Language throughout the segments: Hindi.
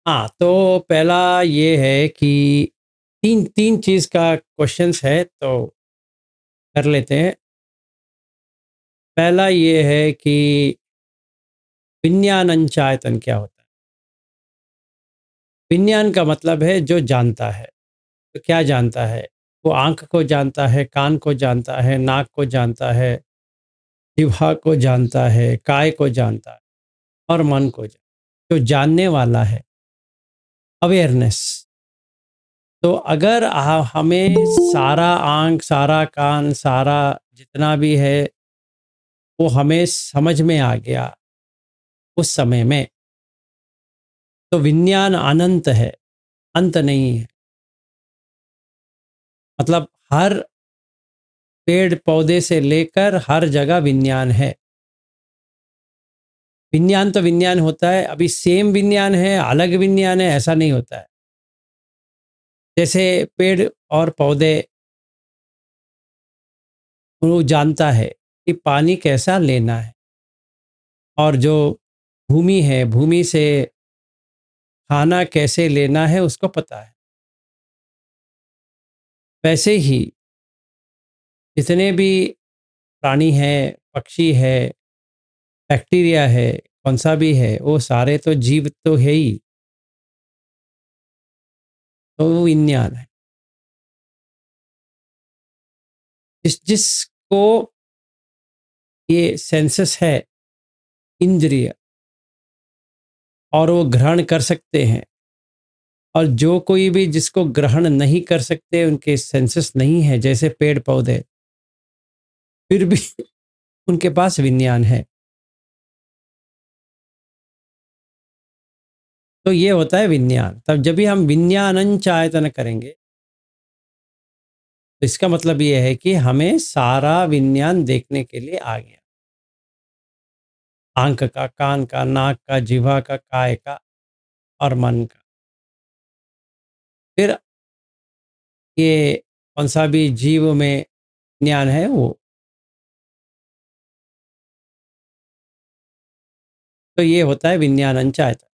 हाँ, तो पहला ये है कि 3 चीज़ का क्वेश्चन्स है तो कर लेते हैं। पहला ये है कि विज्ञानञ्चायतन क्या होता है? विज्ञान का मतलब है जो जानता है। तो क्या जानता है? वो आँख को जानता है, कान को जानता है, नाक को जानता है, जिह्वा को जानता है, काय को जानता है और मन को जो जानने वाला है, अवेयरनेस। तो अगर हमें सारा आँख, सारा कान, सारा जितना भी है, वो हमें समझ में आ गया उस समय में, तो विज्ञान अनंत है, अंत नहीं है। मतलब हर पेड़-पौधे से लेकर हर जगह विज्ञान है। विज्ञान तो विज्ञान होता है, अभी सेम विज्ञान है, अलग विज्ञान है, ऐसा नहीं होता है। जैसे पेड़ और पौधे, वो जानता है कि पानी कैसा लेना है और जो भूमि है, भूमि से खाना कैसे लेना है उसको पता है। वैसे ही जितने भी प्राणी हैं, पक्षी है, बैक्टीरिया है, कौन-सा भी है, वो सारे तो जीव तो है ही, तो वो विज्ञान है। जिसको ये सेंसेस है, इंद्रिय, और वो ग्रहण कर सकते हैं, और जो कोई भी जिसको ग्रहण नहीं कर सकते, उनके सेंसेस नहीं है, जैसे पेड़-पौधे, फिर भी उनके पास विज्ञान है। तो ये होता है विज्ञान। तब जब भी हम विज्ञानञ्चायतन करेंगे, तो इसका मतलब ये है कि हमें सारा विज्ञान देखने के लिए आ गया। आँख का, कान का, नाक का, जिह्वा का, काय का और मन का। फिर ये कौन-सा भी जीव में ज्ञान है वो। तो ये होता है विज्ञानञ्चायतन।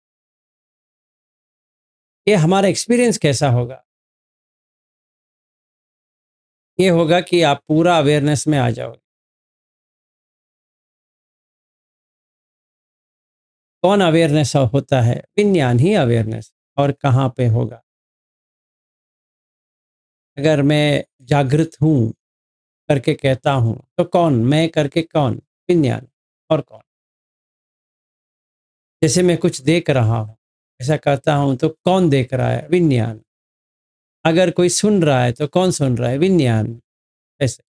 ये हमारा एक्सपीरियंस कैसा होगा? ये होगा कि आप पूरा अवेयरनेस में आ जाओगे। कौन अवेयरनेस होता है? विज्ञान ही अवेयरनेस, और कहाँ पे होगा? अगर मैं जागृत हूँ करके कहता हूँ, तो कौन? मैं करके कौन? विज्ञान। और कौन? जैसे मैं कुछ देख रहा हूँ, ऐसा कहता हूँ तो कौन देख रहा है? विज्ञान। अगर कोई सुन रहा है तो कौन सुन रहा है? विज्ञान। ऐसे।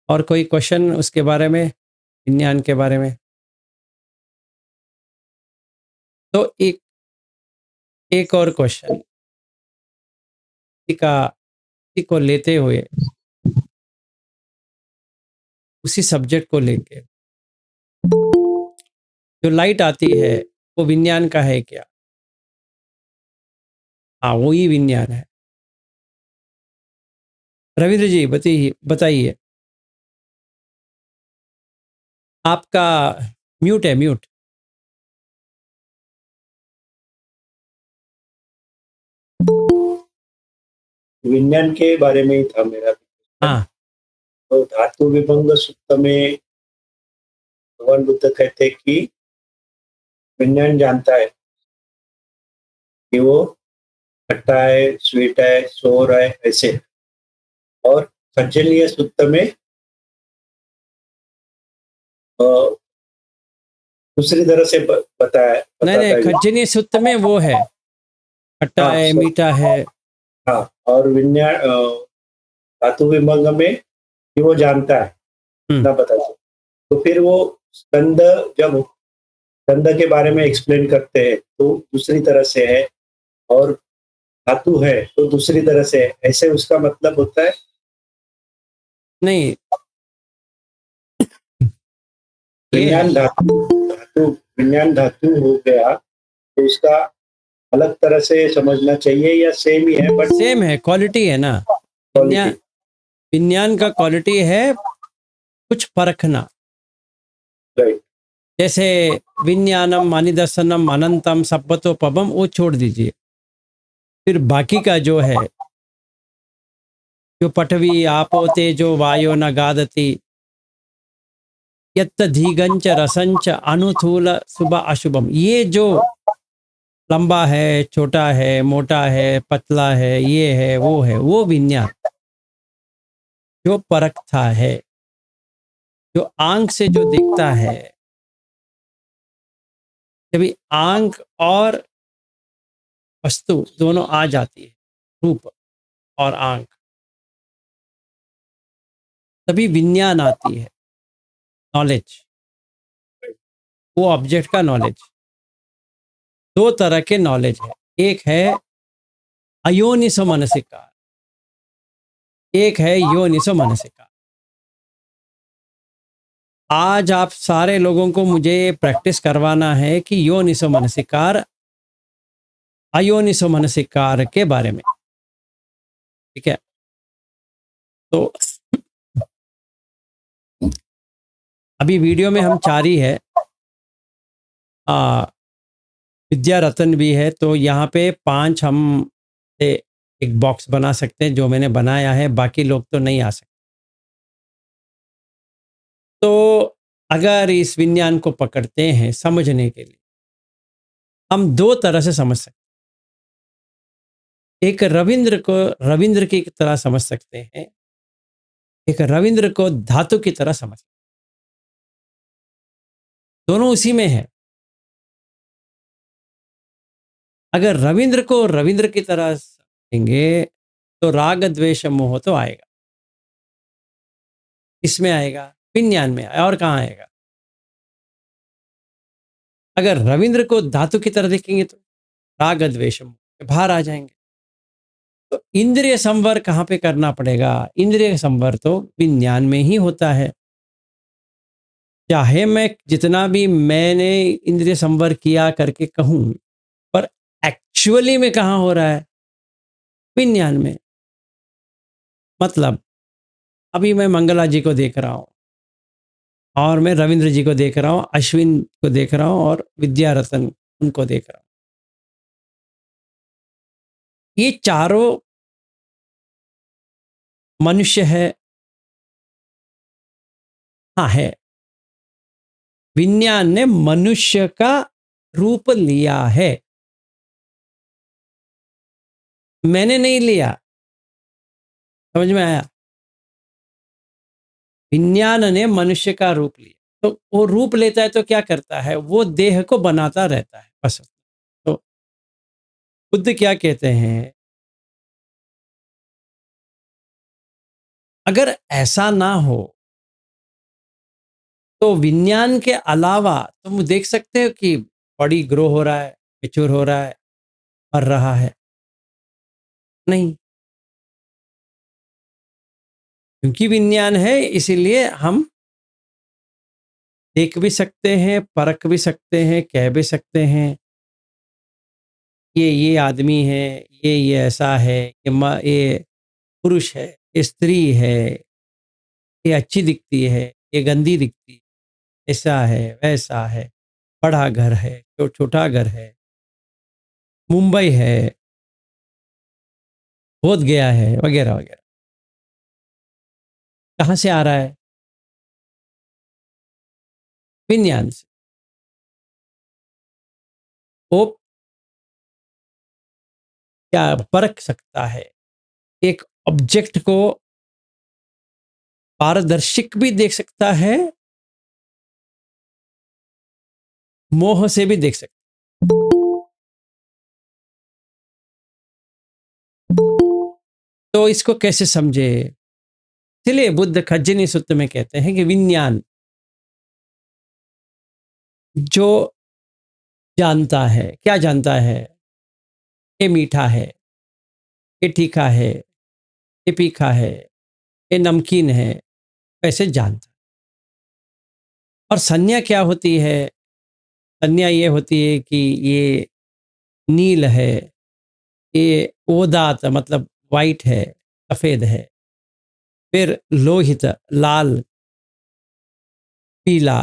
और कोई क्वेश्चन उसके बारे में, विज्ञान के बारे में? तो एक एक और क्वेश्चन इसी को लेते हुए, उसी सब्जेक्ट को लेके, जो लाइट आती है, वो विज्ञान का है क्या? हाँ, वो ही विज्ञान है। रविंद्र जी बताइए बताइए। आपका म्यूट है, म्यूट। विज्ञान के बारे में ही था मेरा क्वेश्चन। हाँ, तो धातु विभंग सूत्र में भगवान बुद्ध कहते हैं कि विज्ञान जानता है कि वो खट्टा है, स्वीट है, सोर है, ऐसे। और खज्जलीय सूत्र में अ, दूसरी तरह से बताया नहीं बताता नहीं, है। खज्जनी सूत्र में वो है, खट्टा हाँ है, मीठा है। हाँ, और विज्ञान धातु विभंग में कि वो जानता है, हम्म। इतना पता चला। तो फिर वो स्कंद, जब स्कंद के बारे में एक्सप्लेन करते हैं तो दूसरी तरह से है, और धातु है तो दूसरी तरह से है, ऐसे उसका मतलब होता है। नहीं, ये है, विज्ञान धातु धातु विज्ञान धातु हो गया तो उसका अलग तरह से समझना चाहिए या सेम ही है बट सेम है, क्वालिटी है ना। विज्ञान क्वालिटी। विज्ञान का क्वालिटी है, कुछ परखना। राइट। जैसे विज्ञानम अनिदर्शनम अनंतम सब्बतोपम वो छोड़ दीजिए। फिर बाकी का जो है, जो पटवी आपो तेजो वायो न गादति यत्त धीगंच रसंच अनुथूल शुभ अशुभम, ये जो लंबा है, छोटा है, मोटा है, पतला है, ये है, वो विज्ञान जो परखता है, जो आंख से जो दिखता है। जब आंख और वस्तु दोनों आ जाती है, रूप और आंख, तभी विज्ञान आती है, नॉलेज, वो ऑब्जेक्ट का नॉलेज। दो तरह के नॉलेज है, एक है अयोनिसो मनसिकार, एक है योनिसो मनसिकार। आज आप सारे लोगों को मुझे प्रैक्टिस करवाना है कि योनिसो मनसिकार अयोनिसो मनसिकार के बारे में, ठीक है? तो अभी वीडियो में हम चार ही है, विद्या रतन भी है, तो यहाँ पे 5 हम से एक बॉक्स बना सकते हैं जो मैंने बनाया है, बाकी लोग तो नहीं आ सकते। तो अगर इस विज्ञान को पकड़ते हैं समझने के लिए, हम 2 तरह से समझ सकते हैं। एक रविंद्र को रविंद्र की तरह समझ सकते हैं, एक रविंद्र को धातु की तरह समझ, दोनों उसी में है। अगर रविंद्र को रविंद्र की तरह समझेंगे तो राग द्वेष मोह तो आएगा, इसमें आएगा, विज्ञान में और कहाँ आएगा? अगर रविंद्र को धातु की तरह देखेंगे तो राग द्वेष मोह बाहर आ जाएंगे। तो इंद्रिय संवर कहाँ पे करना पड़ेगा? इंद्रिय संवर तो विज्ञान में ही होता है। चाहे मैं जितना भी मैंने इंद्रिय संवर किया करके कहूं, पर एक्चुअली में कहाँ हो रहा है? विज्ञान में। मतलब अभी मैं मंगला जी को देख रहा हूं, और मैं रविंद्र जी को देख रहा हूं, अश्विन को देख रहा हूं, और विद्या रतन उनको देख रहा हूं। ये चारों मनुष्य है। हाँ है, विज्ञान ने मनुष्य का रूप लिया है, मैंने नहीं लिया। समझ में आया? विज्ञान ने मनुष्य का रूप लिया, तो वो रूप लेता है तो क्या करता है? वो देह को बनाता रहता है बस। तो बुद्ध क्या कहते हैं? अगर ऐसा ना हो तो विज्ञान के अलावा तुम देख सकते हो कि बॉडी ग्रो हो रहा है, मेच्योर हो रहा है, मर रहा है? नहीं, क्योंकि विज्ञान है इसीलिए हम देख भी सकते हैं, परख भी सकते हैं, कह भी सकते हैं ये आदमी है, ये ऐसा है, ये पुरुष है, ये स्त्री है, ये अच्छी दिखती है, ये गंदी दिखती है, ऐसा है, वैसा है, बड़ा घर है, छोटा घर है, मुंबई है, बोध गया है, वगैरह वगैरह। कहाँ से आ रहा है? विज्ञान से। वो क्या परख सकता है? एक ऑब्जेक्ट को पारदर्शिक भी देख सकता है, मोह से भी देख सकता है। तो इसको कैसे समझे? इसलिए बुद्ध खज्जनी सूत्र में कहते हैं कि विज्ञान जो जानता है, क्या जानता है? ये मीठा है, ये तीखा है, ये तीखा है, ये नमकीन है, ऐसे जानता है। और संज्ञा क्या होती है? संज्ञा ये होती है कि ये नील है, ये ओदात मतलब वाइट है, सफेद है, फिर लोहित लाल, पीला,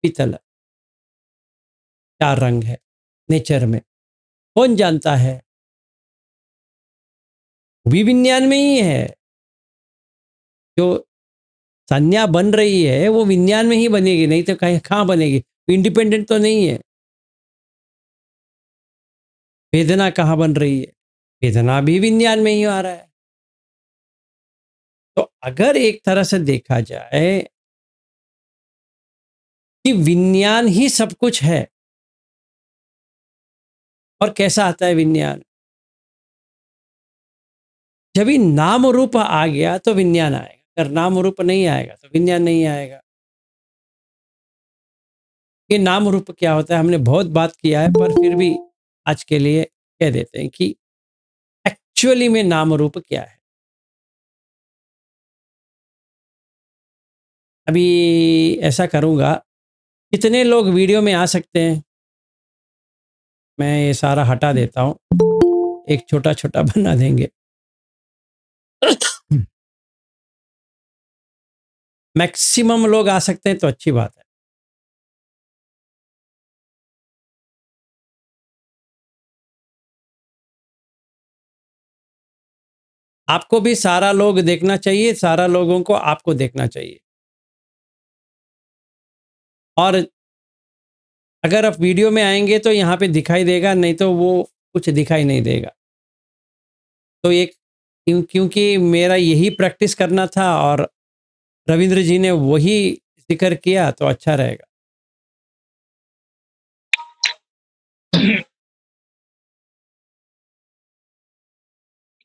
पीतल, 4 रंग है नेचर में। कौन जानता है? भी विज्ञान में ही है। जो संज्ञा बन रही है वो विज्ञान में ही बनेगी, नहीं तो कहीं कहाँ बनेगी? इंडिपेंडेंट तो नहीं है। वेदना कहाँ बन रही है? वेदना भी विज्ञान में ही आ रहा है। तो अगर एक तरह से देखा जाए कि विज्ञान ही सब कुछ है, और कैसा आता है विज्ञान? जब ही नाम रूप आ गया तो विज्ञान आएगा, अगर नाम रूप नहीं आएगा तो विज्ञान नहीं आएगा। ये नाम रूप क्या होता है हमने बहुत बात किया है, पर फिर भी आज के लिए कह देते हैं कि एक्चुअली में नाम रूप क्या है। अभी ऐसा करूंगा, कितने लोग वीडियो में आ सकते हैं? मैं ये सारा हटा देता हूँ, एक छोटा छोटा बना देंगे। मैक्सिमम लोग आ सकते हैं तो अच्छी बात है। आपको भी सारा लोग देखना चाहिए, सारा लोगों को आपको देखना चाहिए। और अगर आप वीडियो में आएंगे तो यहाँ पे दिखाई देगा, नहीं तो वो कुछ दिखाई नहीं देगा। तो एक क्योंकि मेरा यही प्रैक्टिस करना था और रविंद्र जी ने वही जिक्र किया तो अच्छा रहेगा।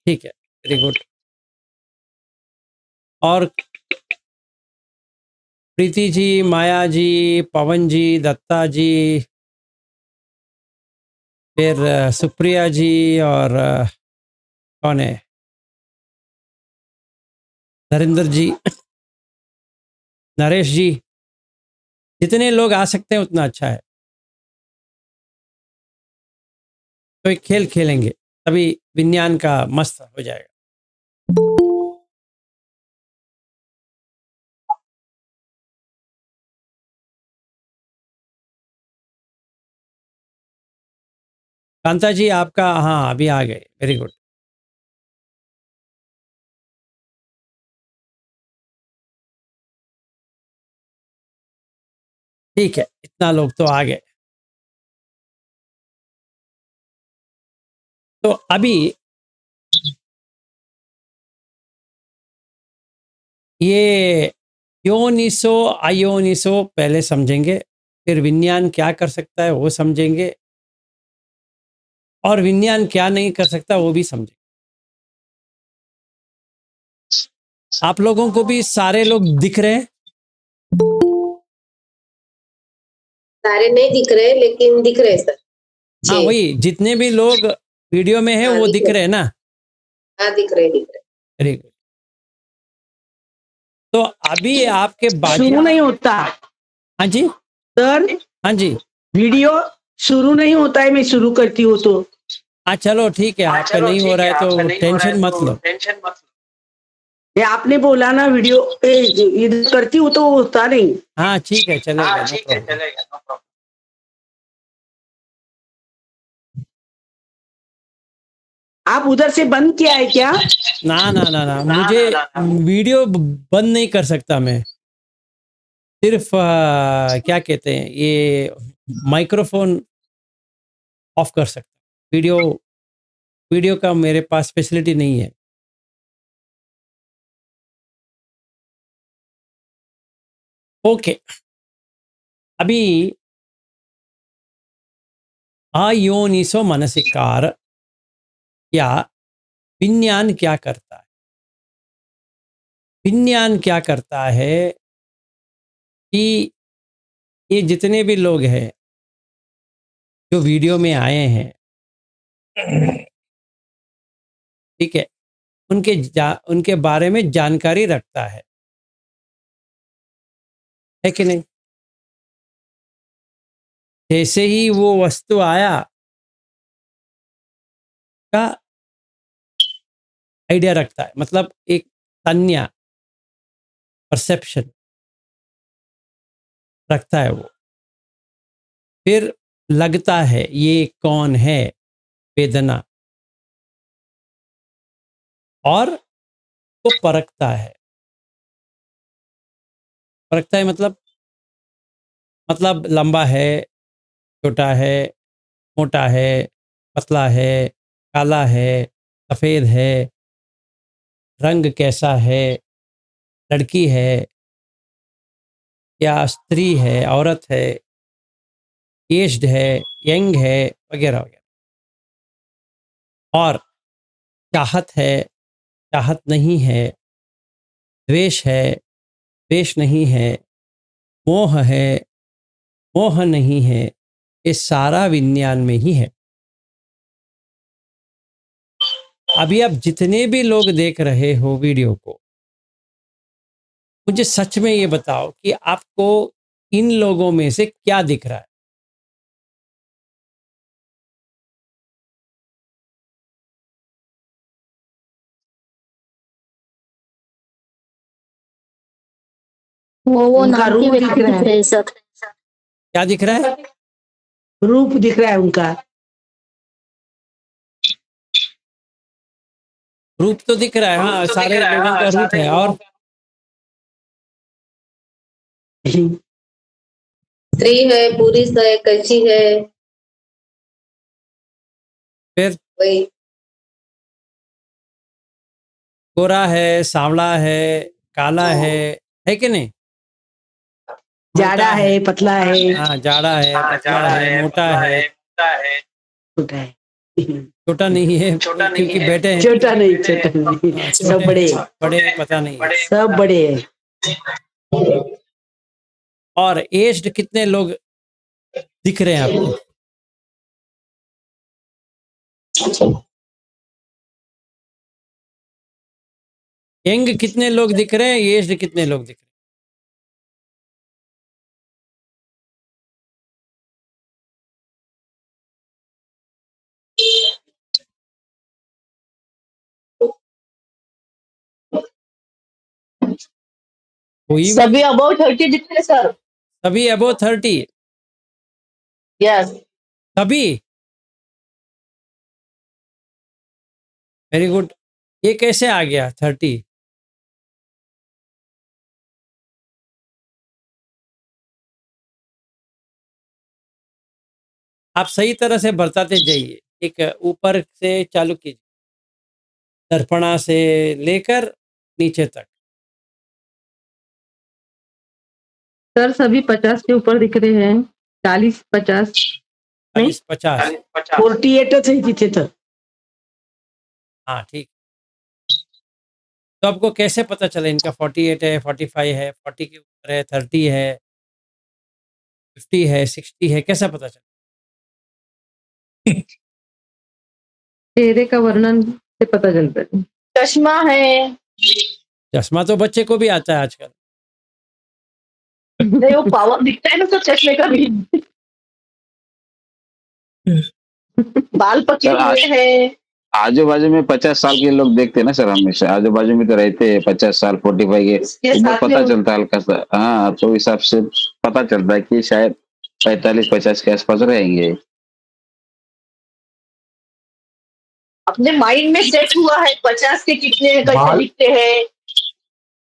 ठीक है, वेरी गुड। और प्रीति जी, माया जी, पवन जी, दत्ता जी, फिर सुप्रिया जी, और कौन है, नरेंद्र जी, नरेश जी, जितने लोग आ सकते हैं उतना अच्छा है। तो एक खेल खेलेंगे, तभी विज्ञान का मस्त हो जाएगा। कांता जी आपका, हाँ अभी आ गए, वेरी गुड। ठीक है, इतना लोग तो आ गए। तो अभी ये योनिसो अयोनिसो पहले समझेंगे, फिर विज्ञान क्या कर सकता है वो समझेंगे, और विज्ञान क्या नहीं कर सकता वो भी समझेंगे। आप लोगों को भी सारे लोग दिख रहे हैं? सारे नहीं दिख रहे लेकिन दिख रहे सर। हाँ जी वही, जितने भी लोग वीडियो में है हाँ वो दिख दिख रहे रहे हैं ना? हाँ दिख रहे दिख रहे। Very good. तो अभी आपके बाजू शुरू नहीं होता हाँ जी, सर, हाँ जी, वीडियो शुरू नहीं होता है। मैं शुरू करती हूँ तो हाँ चलो ठीक है, आपका नहीं हो रहा है तो टेंशन मत लो। ये आपने बोला ना वीडियो इधर करती हूँ तो होता नहीं। हाँ ठीक है, चलेगा, नो प्रॉब्लम। आप उधर से बंद किया है क्या? ना ना ना ना, मुझे वीडियो बंद नहीं कर सकता मैं। सिर्फ क्या कहते हैं ये, माइक्रोफोन ऑफ कर सकता। वीडियो वीडियो का मेरे पास फैसिलिटी नहीं है। ओके, अभी अयोनिसो मनसिकार या विज्ञान क्या करता है? विज्ञान क्या करता है कि ये जितने भी लोग हैं जो वीडियो में आए हैं, ठीक है, उनके बारे में जानकारी रखता है कि नहीं? जैसे ही वो वस्तु आया का आइडिया रखता है, मतलब एक संज्ञा, परसेप्शन रखता है वो। फिर लगता है ये कौन है, वेदना, और वो परखता है। परखता है मतलब लंबा है, छोटा है, मोटा है, पतला है, काला है, सफ़ेद है, रंग कैसा है, लड़की है या स्त्री है, औरत है, एज्ड है, यंग है, वगैरह वगैरह। और चाहत है, चाहत नहीं है, द्वेष है, द्वेष नहीं है, मोह है, मोह नहीं है, ये सारा विज्ञान में ही है। अभी आप जितने भी लोग देख रहे हो वीडियो को, मुझे सच में ये बताओ कि आपको इन लोगों में से क्या दिख रहा है? वो उनका नाम की रूप दिख व्यक्ति रहा दिख है, रहे हैं सब। क्या दिख रहा है? रूप दिख रहा है उनका। रूप तो दिख रहा है, हाँ, सारे लोगों का रूप है। और स्त्री है, पुरुष है, कैंची है, फिर वही। गोरा है, सांवला है, काला है कि नहीं? मोटा जाड़ा है, पतला है, हाँ, जाड़ा है, पतला है, मोटा है, छोटा है। छोटा नहीं है क्योंकि बेटे हैं। छोटा नहीं, छोटा नहीं, हाँ, सब छोटे बड़े, हैं, बड़े हैं, पता नहीं है। सब बड़े हैं। और एज्ड कितने लोग दिख रहे हैं आपको? यंग कितने लोग दिख रहे हैं, एज्ड कितने लोग दिख रहे हैं? कोई भी? सभी अबाउट 30 दिख रहे सर। सभी अबो 30? यस। सभी? Very good. ये कैसे आ गया 30? आप सही तरह से बरताते जाइए। एक ऊपर से चालू कीजिए, दर्पणा से लेकर नीचे तक। सर सभी 50 के ऊपर दिख रहे हैं। 40 50 नहीं, 40 50। 48 है तिथे तर. हाँ, ठीक। तो आपको कैसे पता चला इनका 48 है, 45 है, 40 के ऊपर है, 30 है, 50 है, 60 है, कैसा पता चला? चेहरे का वर्णन से पता चलता है। चश्मा है। चश्मा तो बच्चे को भी आता है आजकल। नहीं, वो पावर दिखता है ना सर चश्मे का भी। बाल पके सर हुए हैं। आजू बाजू में 50 साल के लोग देखते हैं ना सर, हमेशा आजू बाजू में तो रहते हैं 50 साल 45 के, इसके उम्र साथ में पता चलता है हल्का सा। हाँ, तो हिसाब से पता चलता है कि शायद 45-50 के आसपास रहेंगे। अपने माइंड में सेट हुआ है 50 के कितने कैसे बाल दिखते हैं।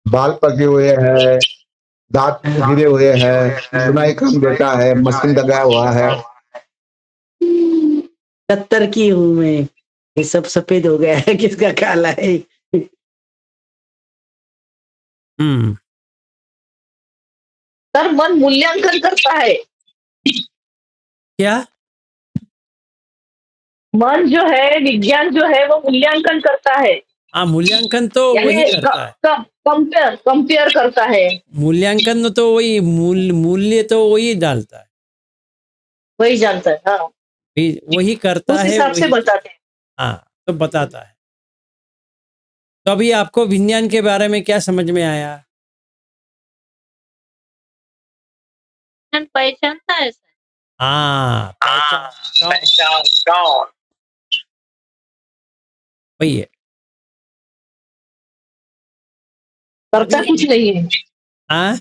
बाल पके हुए हैं, दांत गिरे हुए हैं, सुनाई कम देता है, मशीन लगाया हुआ है। 70 की हूँ मैं, ये सब सफेद हो गया है, किसका काला है? हम्म। सर मन मूल्यांकन करता है। क्या? मन जो है, विज्ञान जो है वो मूल्यांकन करता है। हाँ, मूल्यांकन तो वही यानी करता है। कंपेयर करता है। मूल्यांकन तो वही मूल्य तो वही डालता है, वही जानता है। हाँ, वही करता उस है, हिसाब से वही। बताते हैं। हाँ, तो बताता है। तो अभी आपको विज्ञान के बारे में क्या समझ में आया? पहचानता है सर। हाँ, पहचान वही है। करता कुछ नहीं है। हाँ,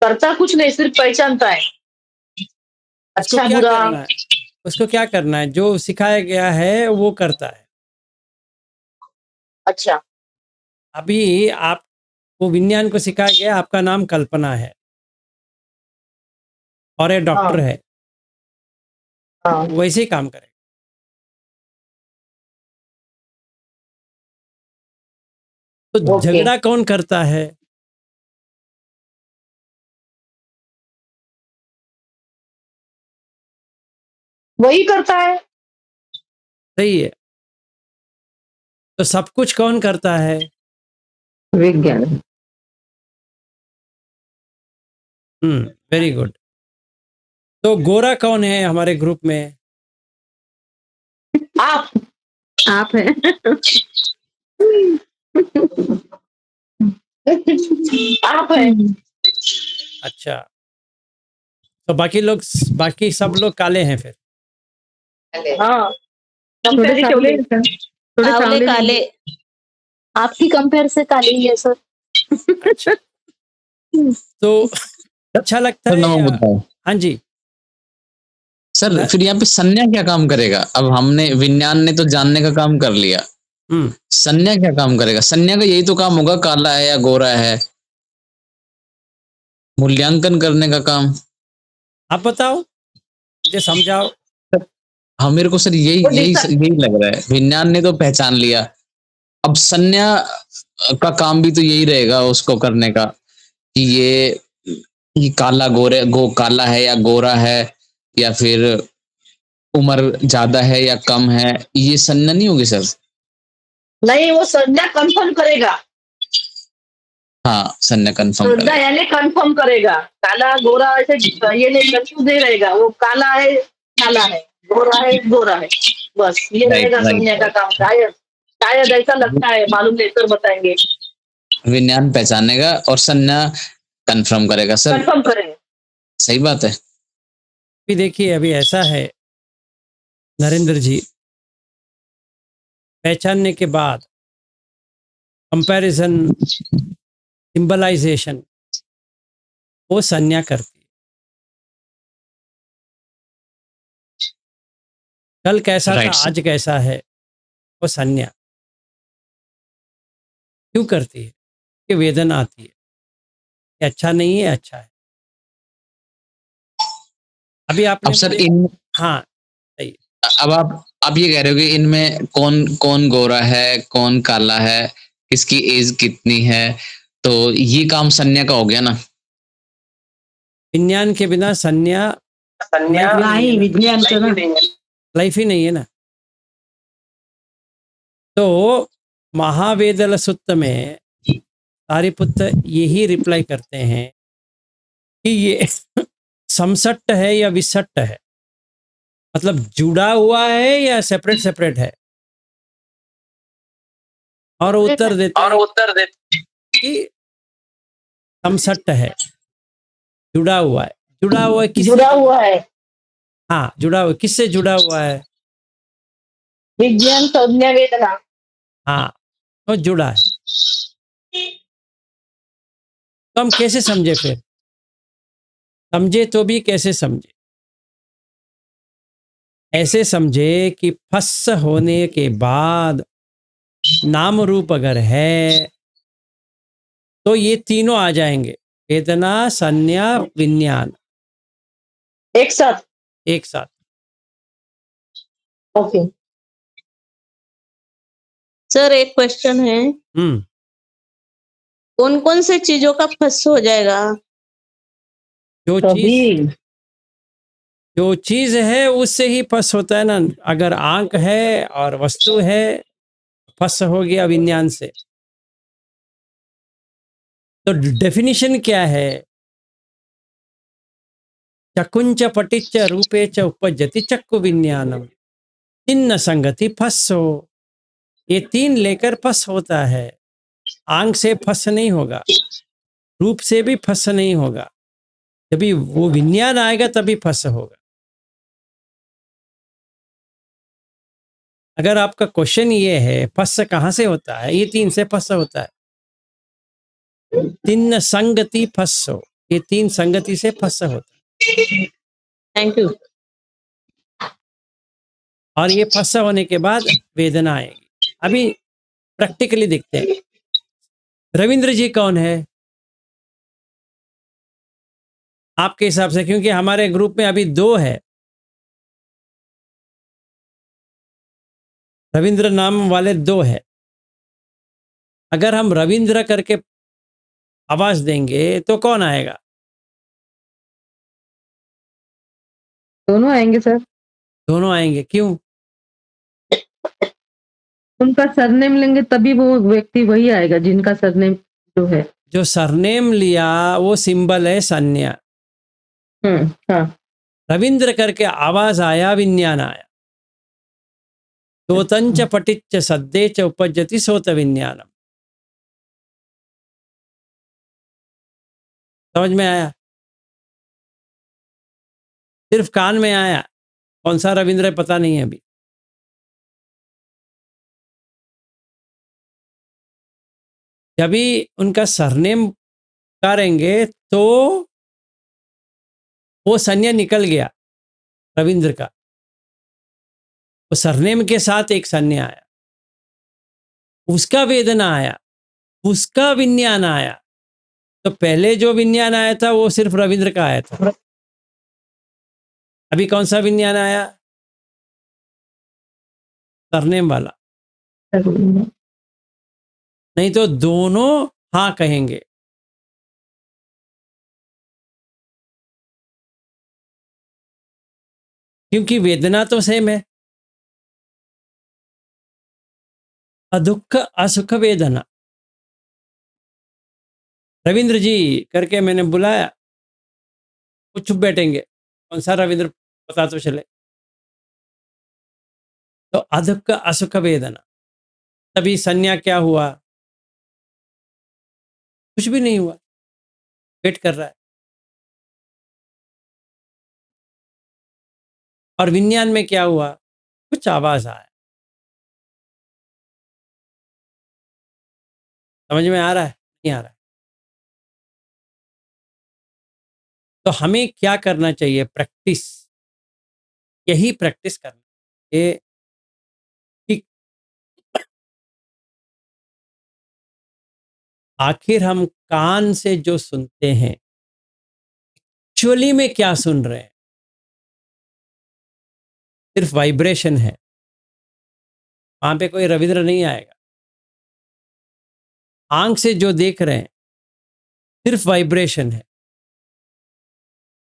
करता कुछ नहीं, सिर्फ पहचानता है उसको अच्छा क्या बुरा। करना है? उसको क्या करना है? जो सिखाया गया है वो करता है। अच्छा अभी आपको विज्ञान को सिखाया गया, आपका नाम कल्पना है और ये डॉक्टर हाँ है, हाँ वैसे ही काम करेगा। तो ओके, झगड़ा कौन करता है? वही करता है। सही है। तो सब कुछ कौन करता है? विज्ञान। Very good. तो गोरा कौन है हमारे ग्रुप में? आप आप हैं। आप है। अच्छा, तो बाकी सब लोग काले हैं फिर? हाँ थोड़े सांवले कंपैरेटिवली। हैं सर, थोड़े काले सांवले काले नहीं आपकी कंपेयर से काले ही है सर। अच्छा, तो अच्छा लगता सर है नौ या? मुद्दा है। हाँ जी। सर फिर यहाँ पे संज्ञा क्या काम करेगा? अब हमने विज्ञान ने तो जानने का काम कर लिया, हम्म संज्ञा क्या काम करेगा? संज्ञा का यही तो काम होगा, काला है या गोरा है, मूल्यांकन करने का काम। आप बताओ, मुझे समझाओ। हाँ मेरे को सर यही वो यही डिसाइड यही लग रहा है, विज्ञान ने तो पहचान लिया, अब संज्ञा का काम भी तो यही रहेगा उसको करने का, कि ये काला काला है या गोरा है, या फिर उम्र ज्यादा है या कम है, ये संज्ञा नहीं होगी सर? नहीं, वो संज्ञा कंफर्म करेगा। हाँ संज्ञा कंफर्म संज्ञा करेगा। यानी कंफर्म करेगा, काला गोरा ऐसे ये नहीं कंफ्यूज नहीं रहेगा, वो काला है काला है, गोरा है गोरा है, बस ये राइट रहेगा राइट संज्ञा का राइट। काम। शायद शायद ऐसा लगता है, मालूम नहीं सर बताएंगे। विज्ञान पहचानेगा और संज्ञा कंफर्म करेगा सर। कंफर्म करेंगे। सही बात है। अभी देखिए, अभी ऐसा है नरेंद्र जी, पहचानने के बाद कंपैरिजन, सिंबलाइजेशन, वो संज्ञा करती है। कल कैसा था, राइट सर। आज कैसा है, वो संज्ञा क्यों करती है? कि वेदना आती है कि अच्छा नहीं है, अच्छा है। अभी अब आपने सर मुझे, इन हाँ सही, अब आप ये कह रहे हो कि इनमें कौन कौन गोरा है, कौन काला है, किसकी एज कितनी है, तो ये काम संज्ञा का हो गया ना? विज्ञान के बिना संज्ञा संज्ञा नहीं, विज्ञान से ना लाइफ ही नहीं है ना। तो महावेदल सुत्त में सारिपुत्र यही रिप्लाई करते हैं कि ये समसट्ट है या विसट्ट है, मतलब जुड़ा हुआ है या सेपरेट सेपरेट है। और उत्तर देते हैं कि समसट्ट है, जुड़ा हुआ है। जुड़ा हुआ है किससे? जुड़ा हुआ है। हाँ, जुड़ा हुआ, किससे जुड़ा हुआ है? विज्ञान संज्ञा वेदना। हाँ, तो जुड़ा है। तो हम कैसे समझे फिर? समझे तो भी कैसे समझे? ऐसे समझे कि फस होने के बाद नाम रूप अगर है तो ये तीनों आ जाएंगे, वेदना, संज्ञा, विज्ञान, एक साथ। एक साथ। ओके सर एक क्वेश्चन है, हम्म कौन कौन से चीजों का फस हो जाएगा? जो तभी चीज जो चीज है उससे ही फस होता है ना। अगर आंख है और वस्तु है, फस हो गया विज्ञान से। तो डेफिनेशन क्या है? चकुंच पटिच्च रूपे च उपजति चक्कु विज्ञानम तिन्न संगति फस्सो। ये तीन लेकर फस होता है। आंख से फस नहीं होगा, रूप से भी फस नहीं होगा, जब वो विज्ञान आएगा तभी फस होगा। अगर आपका क्वेश्चन ये है फस कहाँ से होता है, ये तीन से फस होता है। तिन्न संगति फस्सो, ये 3 संगति से फँस होता है। Thank you. और ये फँस होने के बाद वेदना आएगी। अभी प्रैक्टिकली देखते हैं। रविंद्र जी कौन है? आपके हिसाब से, क्योंकि हमारे ग्रुप में अभी 2 है। रविंद्र नाम वाले 2 है। अगर हम रविंद्र करके आवाज देंगे तो कौन आएगा? दोनों आएंगे सर। दोनों आएंगे, क्यों? उनका सरनेम लेंगे तभी वो व्यक्ति वही आएगा जिनका सरनेम जो है। जो सरनेम लिया वो सिंबल है संज्ञा। हाँ। रविंद्र करके आवाज आया, विज्ञान आया। तोतंच पटिच्च सद्दे च उपज्जति सोत विज्ञानम। समझ में आया? सिर्फ कान में आया। कौन सा रविंद्र है पता नहीं है अभी। जब भी उनका सरनेम करेंगे तो वो संज्ञा निकल गया रविंद्र का। वो सरनेम के साथ एक संज्ञा आया, उसका वेदना आया, उसका विज्ञान आया। तो पहले जो विज्ञान आया था वो सिर्फ रविंद्र का आया था। अभी कौन सा विज्ञान आया? सरनेम वाला। नहीं तो दोनों हाँ कहेंगे। क्योंकि वेदना तो सेम है। अदुख असुख वेदना। रविंद्र जी करके मैंने बुलाया, वो चुप बैठेंगे। कौन सा रविंद्र पता तो चले। तो अदुख असुख वेदना। तभी संज्ञा क्या हुआ? कुछ भी नहीं हुआ, वेट कर रहा है। और विज्ञान में क्या हुआ? कुछ आवाज आया। समझ में आ रहा है? नहीं आ रहा है? तो हमें क्या करना चाहिए? प्रैक्टिस। यही प्रैक्टिस करना है कि आखिर हम कान से जो सुनते हैं एक्चुअली में क्या सुन रहे हैं? सिर्फ वाइब्रेशन है, वहां पे कोई रविंद्र नहीं आएगा। आंख से जो देख रहे हैं सिर्फ वाइब्रेशन है।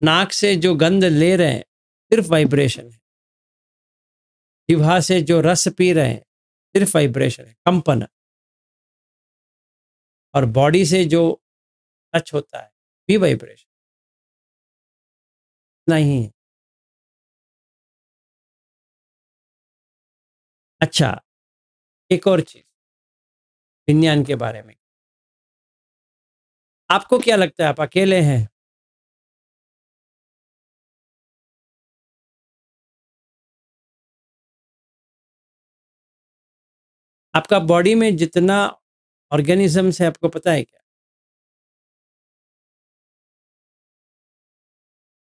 नाक से जो गंध ले रहे हैं सिर्फ वाइब्रेशन है। जिह्वा से जो रस पी रहे हैं सिर्फ वाइब्रेशन है, कंपन है। और बॉडी से जो टच होता है भी वाइब्रेशन नहीं है। अच्छा, एक और चीज विज्ञान के बारे में। आपको क्या लगता है आप अकेले हैं? आपका बॉडी में जितना ऑर्गेनिजम्स है आपको पता है क्या?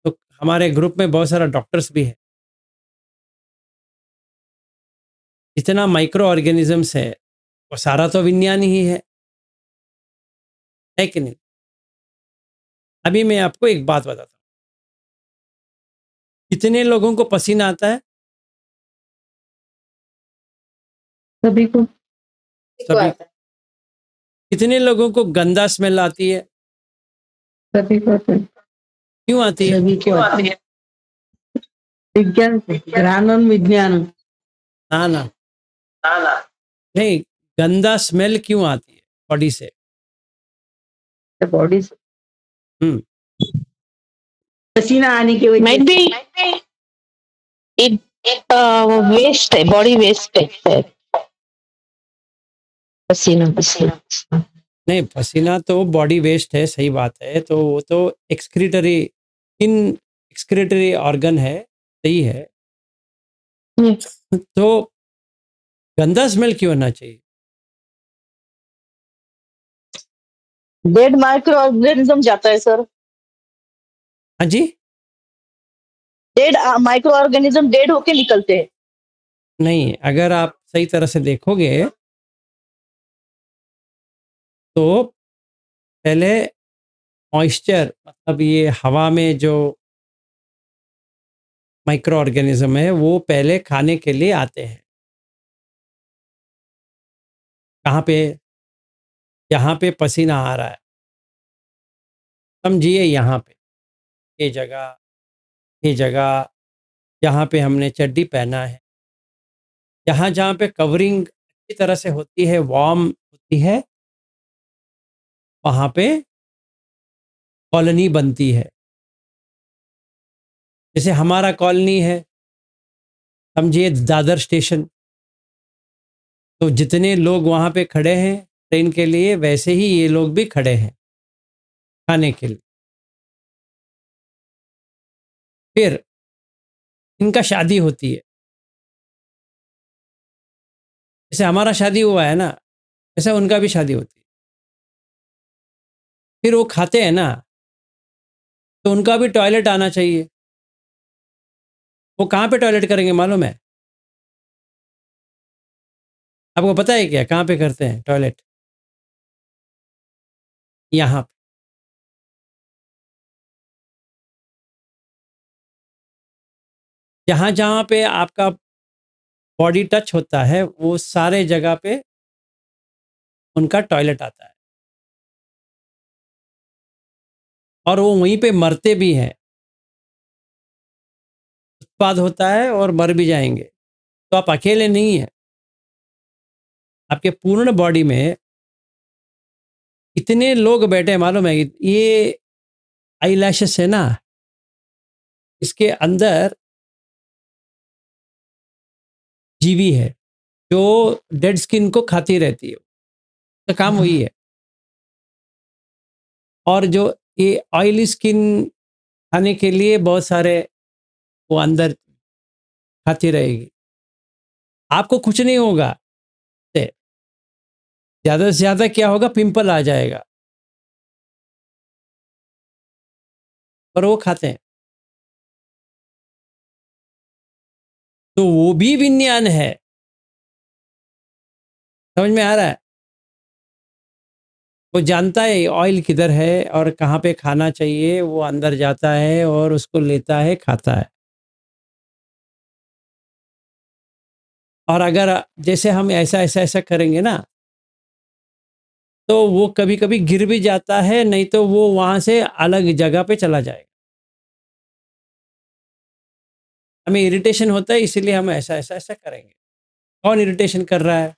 तो हमारे ग्रुप में बहुत सारा डॉक्टर्स भी है। जितना माइक्रो ऑर्गेनिजम्स है वो सारा तो विज्ञान ही है कि नहीं? अभी मैं आपको एक बात बताता हूँ। कितने लोगों को पसीना आता है? सभी को। सभी। आता है। कितने लोगों को गंदा स्मेल आती है? सभी को आता है। क्यों आती है? सभी को आता है। विज्ञान ज्ञानम विज्ञान। ना ना नहीं, गंदा स्मेल क्यों आती है बॉडी से? बॉडी से हम्म पसीना आने की वजह Might be it waste है, body waste है। पसीना। नहीं, पसीना तो बॉडी वेस्ट है, सही बात है। तो वो तो एक्सक्रीटरी इन एक्सक्रीटरी ऑर्गन है, सही है। तो गंदा स्मेल क्यों होना चाहिए? डेड माइक्रो ऑर्गेनिज्म जाता है सर। हाँ जी, डेड माइक्रो ऑर्गेनिज्म डेड होके निकलते हैं। नहीं, अगर आप सही तरह से देखोगे तो पहले मॉइस्चर, मतलब ये हवा में जो माइक्रो ऑर्गेनिज्म है वो पहले खाने के लिए आते हैं। कहाँ पे? जहाँ पे पसीना आ रहा है, समझिए यहाँ पे, ये जगह जहाँ पे हमने चड्डी पहना है, जहाँ जहाँ पे कवरिंग अच्छी तरह से होती है, वार्म होती है, वहाँ पे कॉलोनी बनती है। जैसे हमारा कॉलोनी है, समझिए दादर स्टेशन, तो जितने लोग वहाँ पे खड़े हैं ट्रेन के लिए, वैसे ही ये लोग भी खड़े हैं खाने के लिए। फिर इनका शादी होती है, जैसे हमारा शादी हुआ है ना, ऐसा उनका भी शादी होती है। फिर वो खाते हैं ना, तो उनका भी टॉयलेट आना चाहिए। वो कहाँ पे टॉयलेट करेंगे मालूम है? आपको पता है क्या कहाँ पे करते हैं टॉयलेट? यहाँ पे। जहाँ जहाँ पे आपका बॉडी टच होता है, वो सारे जगह पे उनका टॉयलेट आता है, और वो वहीं पे मरते भी हैं। उत्पाद होता है और मर भी जाएंगे। तो आप अकेले नहीं हैं, आपके पूर्ण बॉडी में इतने लोग बैठे हैं मालूम है? ये आई लैशेस है ना, इसके अंदर जीवी है जो डेड स्किन को खाती रहती है, तो काम वही है। और जो ये ऑयली स्किन खाने के लिए बहुत सारे वो अंदर खाती रहेगी, आपको कुछ नहीं होगा। ज़्यादा से ज़्यादा क्या होगा, पिंपल आ जाएगा, पर वो खाते हैं। तो वो भी विज्ञान है, समझ में आ रहा है? वो जानता है ऑयल किधर है और कहाँ पे खाना चाहिए, वो अंदर जाता है और उसको लेता है, खाता है। और अगर जैसे हम ऐसा ऐसा ऐसा करेंगे ना, तो वो कभी कभी गिर भी जाता है, नहीं तो वो वहाँ से अलग जगह पे चला जाएगा। हमें इरिटेशन होता है, इसीलिए हम ऐसा ऐसा ऐसा करेंगे। कौन इरिटेशन कर रहा है?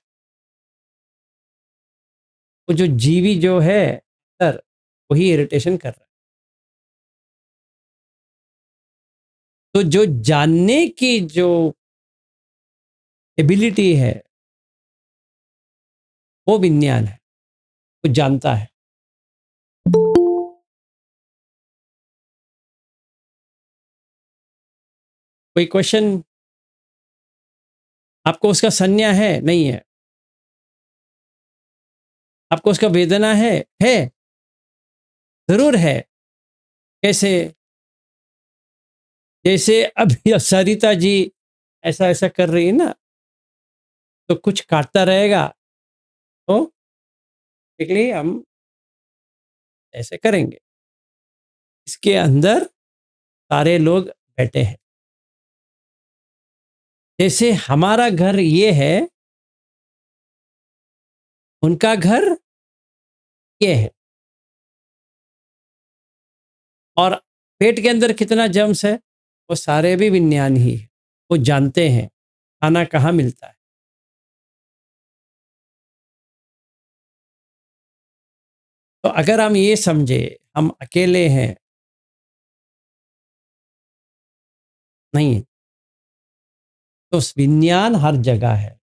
वो जो जीवी जो है सर, वही इरिटेशन कर रहा है। तो जो जानने की जो एबिलिटी है, वो विज्ञान है, वो जानता है। कोई क्वेश्चन? आपको उसका संज्ञा है? नहीं है। आपको उसका वेदना है? है, जरूर है। कैसे? जैसे अभी सरिता जी ऐसा ऐसा कर रही है ना, तो कुछ काटता रहेगा, तो इसलिए हम ऐसे करेंगे। इसके अंदर सारे लोग बैठे हैं। जैसे हमारा घर ये है, उनका घर ये है, और पेट के अंदर कितना जर्म्स है, वो सारे भी विज्ञान ही है। वो जानते हैं खाना कहाँ मिलता है। तो अगर हम ये समझे हम अकेले हैं, नहीं, तो विज्ञान हर जगह है।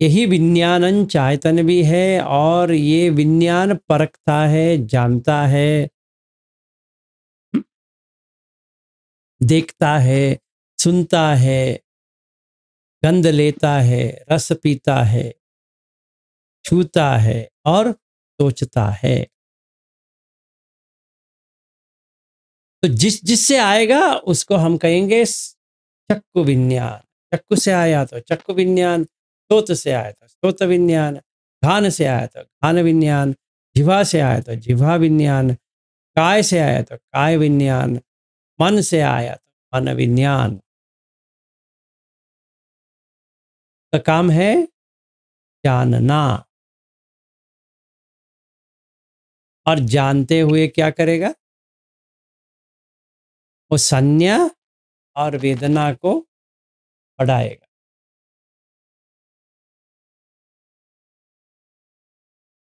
यही विज्ञानन चायतन भी है, और ये विज्ञान परखता है, जानता है, देखता है, सुनता है, गंध लेता है, रस पीता है, छूता है और सोचता है। तो जिससे आएगा उसको हम कहेंगे चक्षु विज्ञान। चक्षु से आया तो चक्षु विज्ञान, श्रोत से आया तो श्रोत विज्ञान, घान से आया तो घान विज्ञान, जिह्वा से आया तो जिह्वा विज्ञान, काय से आया तो काय विज्ञान, मन से आया तो मन विज्ञान। का काम है जानना, और जानते हुए क्या करेगा? वो संज्ञा और वेदना को बढ़ाएगा।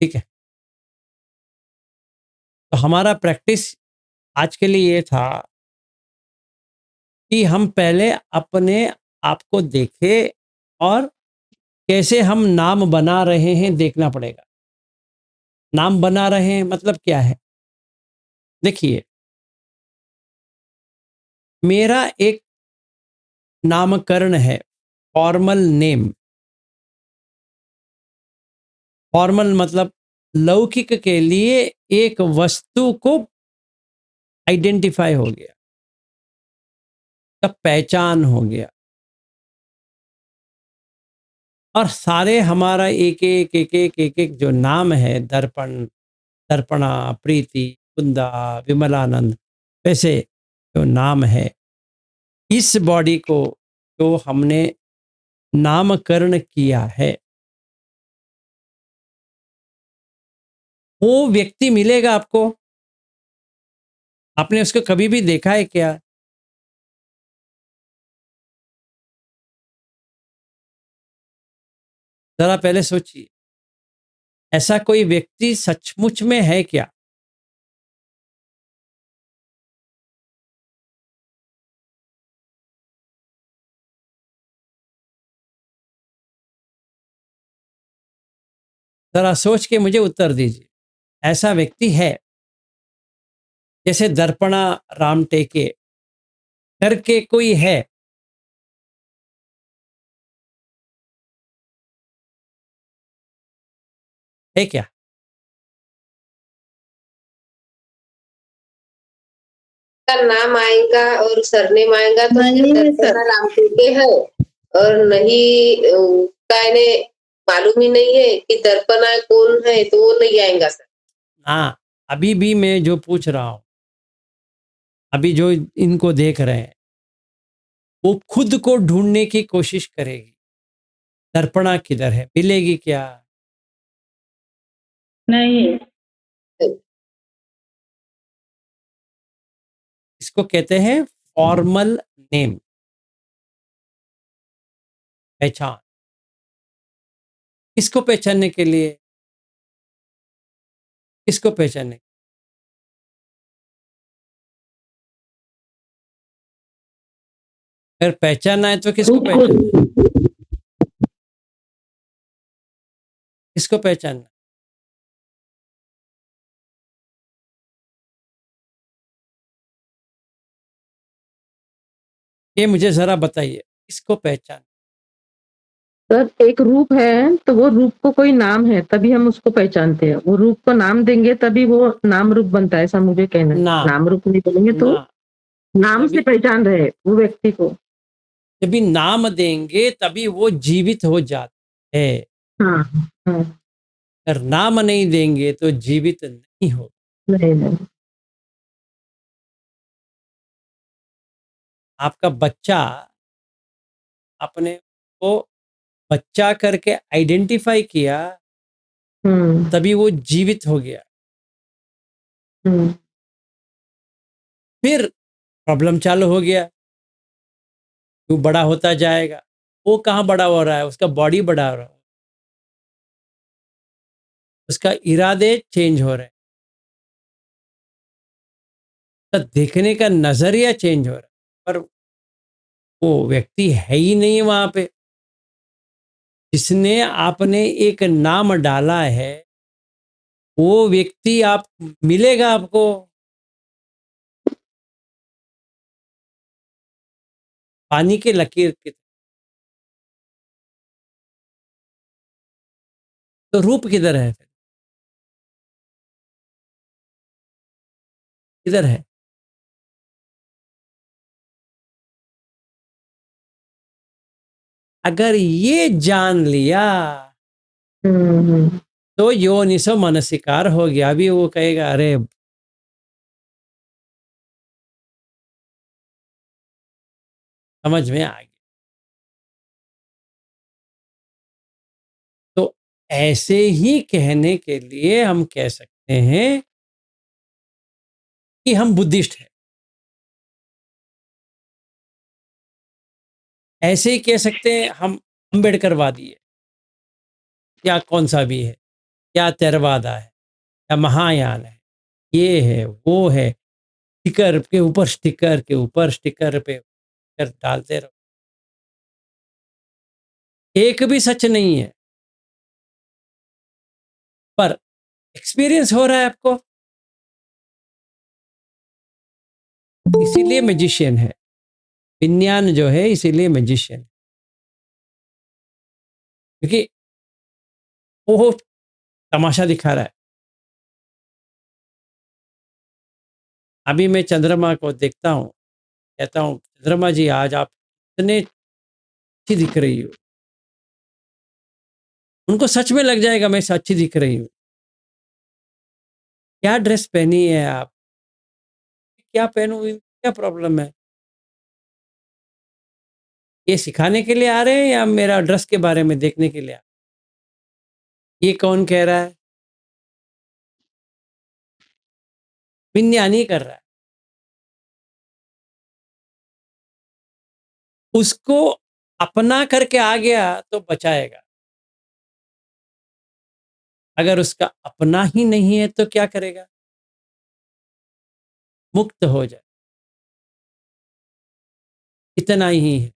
ठीक है, तो हमारा प्रैक्टिस आज के लिए ये था कि हम पहले अपने आप को देखें और कैसे हम नाम बना रहे हैं देखना पड़ेगा। नाम बना रहे हैं मतलब क्या है? देखिए, मेरा एक नामकरण है, फॉर्मल नेम। फॉर्मल मतलब लौकिक के लिए एक वस्तु को आइडेंटिफाई हो गया, तब पहचान हो गया। और सारे हमारा एक एक जो नाम है, दर्पण, दर्पणा, प्रीति, कुंदा, विमलानंद, वैसे जो नाम है, इस बॉडी को जो हमने नामकरण किया है, वो व्यक्ति मिलेगा आपको। आपने उसको कभी भी देखा है क्या? जरा पहले सोचिए, ऐसा कोई व्यक्ति सचमुच में है क्या? जरा सोच के मुझे उत्तर दीजिए। ऐसा व्यक्ति है? जैसे दर्पणा राम टेके करके कोई है? है क्या? का नाम आएगा और सरनेम आएगा तो नहीं है सर। दर्पणा राम टिके है, और नहीं का इन्हें मालूम ही नहीं है कि दर्पणा कौन है, तो वो नहीं आएगा सर। हाँ, अभी भी मैं जो पूछ रहा हूं, अभी जो इनको देख रहे हैं, वो खुद को ढूंढने की कोशिश करेगी। दर्पणा किधर है? मिलेगी क्या? नहीं, इसको कहते हैं फॉर्मल नेम, पहचान। किसको पहचानने के लिए? किसको पहचानने? अगर पहचानना है तो किसको पहचानना है? किसको पहचानना? ये मुझे जरा बताइए, किसको पहचान? सर एक रूप है तो वो रूप को कोई नाम है तभी हम उसको पहचानते हैं। वो रूप को नाम देंगे तभी वो नाम रूप बनता है, ऐसा मुझे कहना है। ना, नाम रूप नहीं बोलेंगे तो ना, नाम से जब पहचान रहे वो व्यक्ति को। जब भी नाम देंगे तभी वो जीवित हो जाता है। हाँ, हाँ, अगर नाम नहीं देंगे तो जीवित नहीं हो। नहीं, नहीं। आपका बच्चा अपने को बच्चा करके आइडेंटिफाई किया, तभी वो जीवित हो गया। हुँ, फिर प्रॉब्लम चालू हो गया, वो बड़ा होता जाएगा। वो कहाँ बड़ा हो रहा है? उसका बॉडी बड़ा हो रहा है, उसका इरादे चेंज हो रहे हैं, उसका देखने का नजरिया चेंज हो रहा है, पर वो व्यक्ति है ही नहीं वहां पे। जिसने आपने एक नाम डाला है, वो व्यक्ति आप मिलेगा आपको। पानी की लकीर की, तो रूप किधर है? किधर है? अगर ये जान लिया हम्म, तो योनिसो मनसिकार हो गया। अभी वो कहेगा अरे समझ में आ गया। तो ऐसे ही कहने के लिए हम कह सकते हैं कि हम बुद्धिस्ट हैं। ऐसे ही कह सकते हैं हम अम्बेडकरवादी है, या कौन सा भी है, या थेरवादा है, या महायान है, ये है वो है। स्टिकर के ऊपर स्टिकर के ऊपर स्टिकर पे स्टिकर डालते रहो, एक भी सच नहीं है। पर एक्सपीरियंस हो रहा है आपको, इसीलिए मैजिशियन है। विज्ञान जो है इसीलिए मैजिशियन, क्योंकि वो तमाशा दिखा रहा है। अभी मैं चंद्रमा को देखता हूँ, कहता हूँ चंद्रमा जी आज आप इतने अच्छी दिख रही हो। उनको सच में लग जाएगा मैं अच्छी दिख रही हूँ। क्या ड्रेस पहनी है आप, क्या पहनूं, क्या प्रॉब्लम है? ये सिखाने के लिए आ रहे हैं या मेरा ड्रेस के बारे में देखने के लिए आ रहे हैं? ये कौन कह रहा है? विज्ञान ही कर रहा है। उसको अपना करके आ गया तो बचाएगा, अगर उसका अपना ही नहीं है तो क्या करेगा? मुक्त हो जाए, इतना ही है।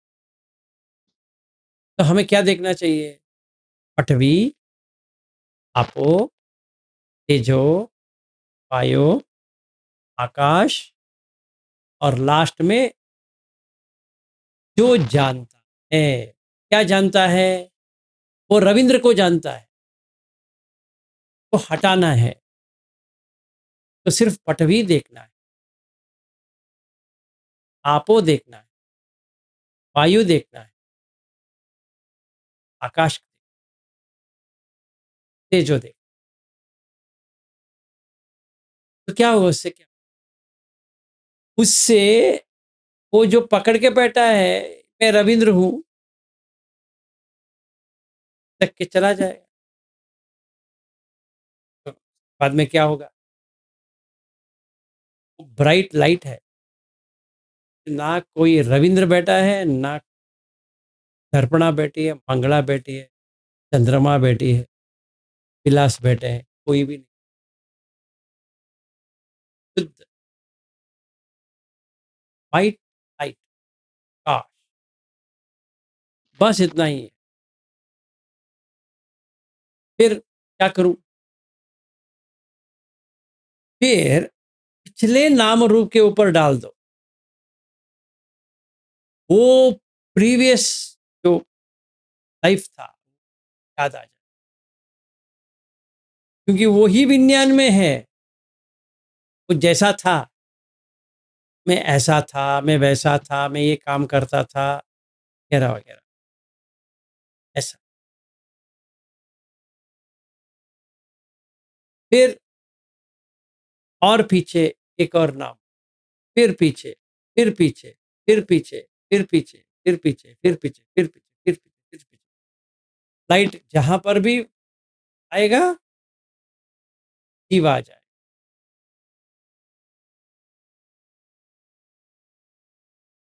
तो हमें क्या देखना चाहिए? पृथ्वी, आपो, तेजो, वायु, आकाश, और लास्ट में जो जानता है। क्या जानता है? वो रविंद्र को जानता है, को हटाना है तो सिर्फ पृथ्वी देखना है, आपो देखना है, वायु देखना है, आकाश तेजो देख। तो क्या होगा उससे? क्या उससे वो जो पकड़ के बैठा है मैं रविंद्र हूं तक के चला जाएगा। तो बाद में क्या होगा? ब्राइट लाइट है, ना कोई रविंद्र बैठा है, ना दर्पणा बैठी है, मंगला बैठी है, चंद्रमा बैठी है, विलास बैठे हैं, कोई भी नहीं। शुद्ध वाइट लाइट, प्रकाश, बस इतना ही है। फिर क्या करूं? फिर पिछले नाम रूप के ऊपर डाल दो, वो प्रीवियस जो लाइफ था याद आ जाए, क्योंकि वो ही विज्ञान में है। वो जैसा था, मैं ऐसा था, मैं वैसा था, मैं ये काम करता था, वगैरह वगैरह, ऐसा। फिर और पीछे एक और नाम, फिर पीछे, फिर पीछे, फिर पीछे, फिर पीछे, फिर पीछे, फिर पीछे, फिर पीछे, फिर पीछे, फिर पीछे। लाइट जहां पर भी आएगा जीव आ जाए।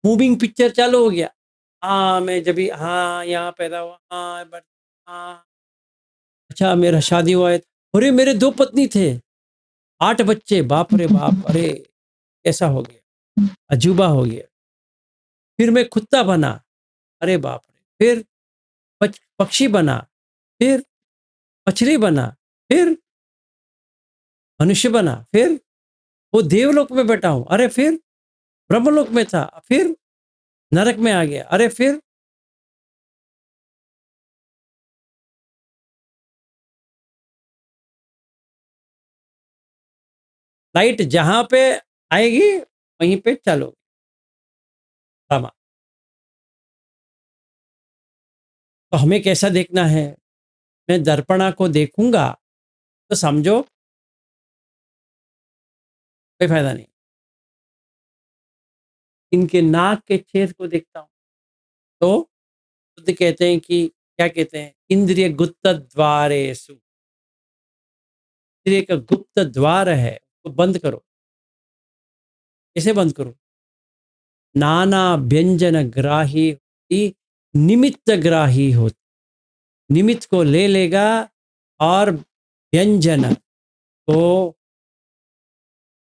मूविंग पिक्चर चालू हो गया। हाँ मैं जब भी, हाँ यहाँ पैदा हुआ, हाँ बट, हाँ अच्छा मेरा शादी हुआ है, अरे मेरे 2 पत्नी थे, 8 बच्चे, बाप रे बाप, अरे कैसा हो गया, अजूबा हो गया। फिर मैं कुत्ता बना, अरे बाप रे। फिर पक्षी बना, फिर मछली बना, फिर मनुष्य बना, फिर वो देवलोक में बैठा हूं, अरे फिर ब्रह्मलोक में था, फिर नरक में आ गया, अरे फिर लाइट जहां पे आएगी वहीं पे चलो। तो हमें कैसा देखना है? मैं दर्पणा को देखूंगा तो समझो कोई फायदा नहीं। इनके नाक के छेद को देखता हूं तो बुद्ध कहते हैं कि क्या कहते हैं, इंद्रिय गुप्त द्वारेषु, इंद्रिय का गुप्त द्वार है तो बंद करो। कैसे बंद करो? नाना व्यंजन ग्राही होती, निमित्त ग्राही होती, निमित्त को ले लेगा और व्यंजन को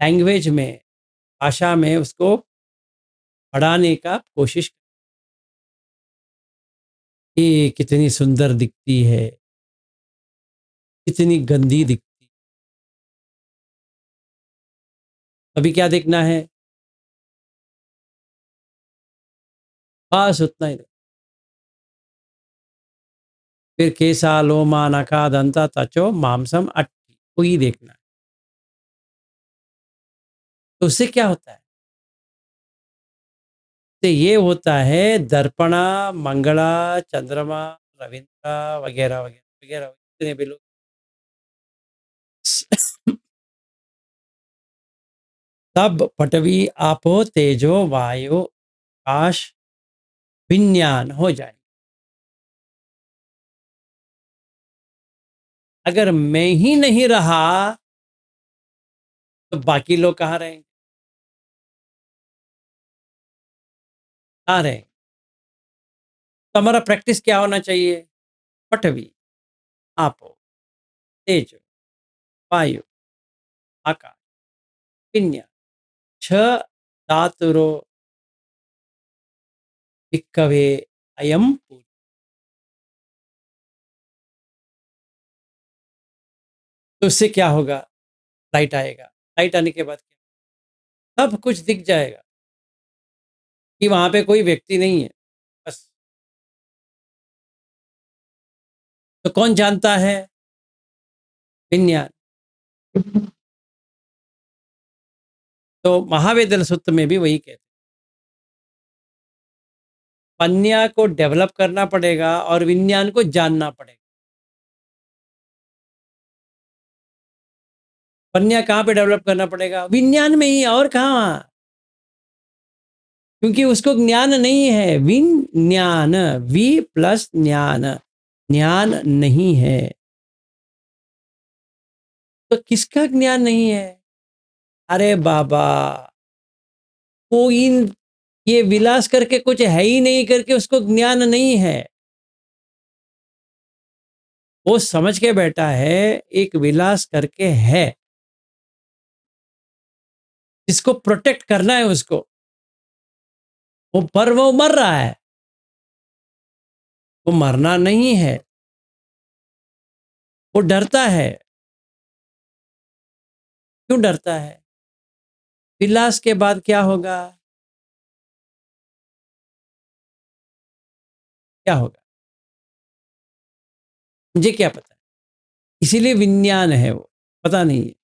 लैंग्वेज में, भाषा में उसको बढ़ाने का कोशिश कि कितनी सुंदर दिखती है, कितनी गंदी दिखती। अभी क्या देखना है? बस उतना ही। फिर केसा लोमा नखा दंता तचो मांसम अट्ठी, वही देखना है। तो उससे क्या होता है? तो ये होता है दर्पणा, मंगला, चंद्रमा, रविंद्रा वगैरह वगैरह वगैरह, जितने भी लोग तब पटवी आपो तेजो वायु आकाश विज्ञान हो जाए। अगर मैं ही नहीं रहा तो बाकी लोग कहाँ रहेंगे? कहाँ रहेंगे? तो हमारा प्रैक्टिस क्या होना चाहिए? पटवी आपो तेजो वायु आकाश विज्ञान छ धातुरो भिक्खवे अयम पूज्य। तो उससे क्या होगा? लाइट आएगा। लाइट आने के बाद क्या? सब कुछ दिख जाएगा कि वहां पे कोई व्यक्ति नहीं है। बस। तो कौन जानता है? विज्ञान। तो महावेदल सूत्र में भी वही कहते हैं, पन्या को डेवलप करना पड़ेगा और विज्ञान को जानना पड़ेगा। पन्या कहाँ पे डेवलप करना पड़ेगा? विज्ञान में ही, और कहाँ? क्योंकि उसको ज्ञान नहीं है। विज्ञान, वी प्लस ज्ञान, ज्ञान नहीं है। तो किसका ज्ञान नहीं है? अरे बाबा, वो इन ये विलास करके कुछ है ही नहीं करके उसको ज्ञान नहीं है। वो समझ के बैठा है एक विलास करके है, इसको प्रोटेक्ट करना है उसको। वो मर रहा है, वो मरना नहीं है, वो डरता है। क्यों डरता है? विलास के बाद क्या होगा? क्या होगा मुझे क्या पता है। इसीलिए विज्ञान है, वो पता नहीं है।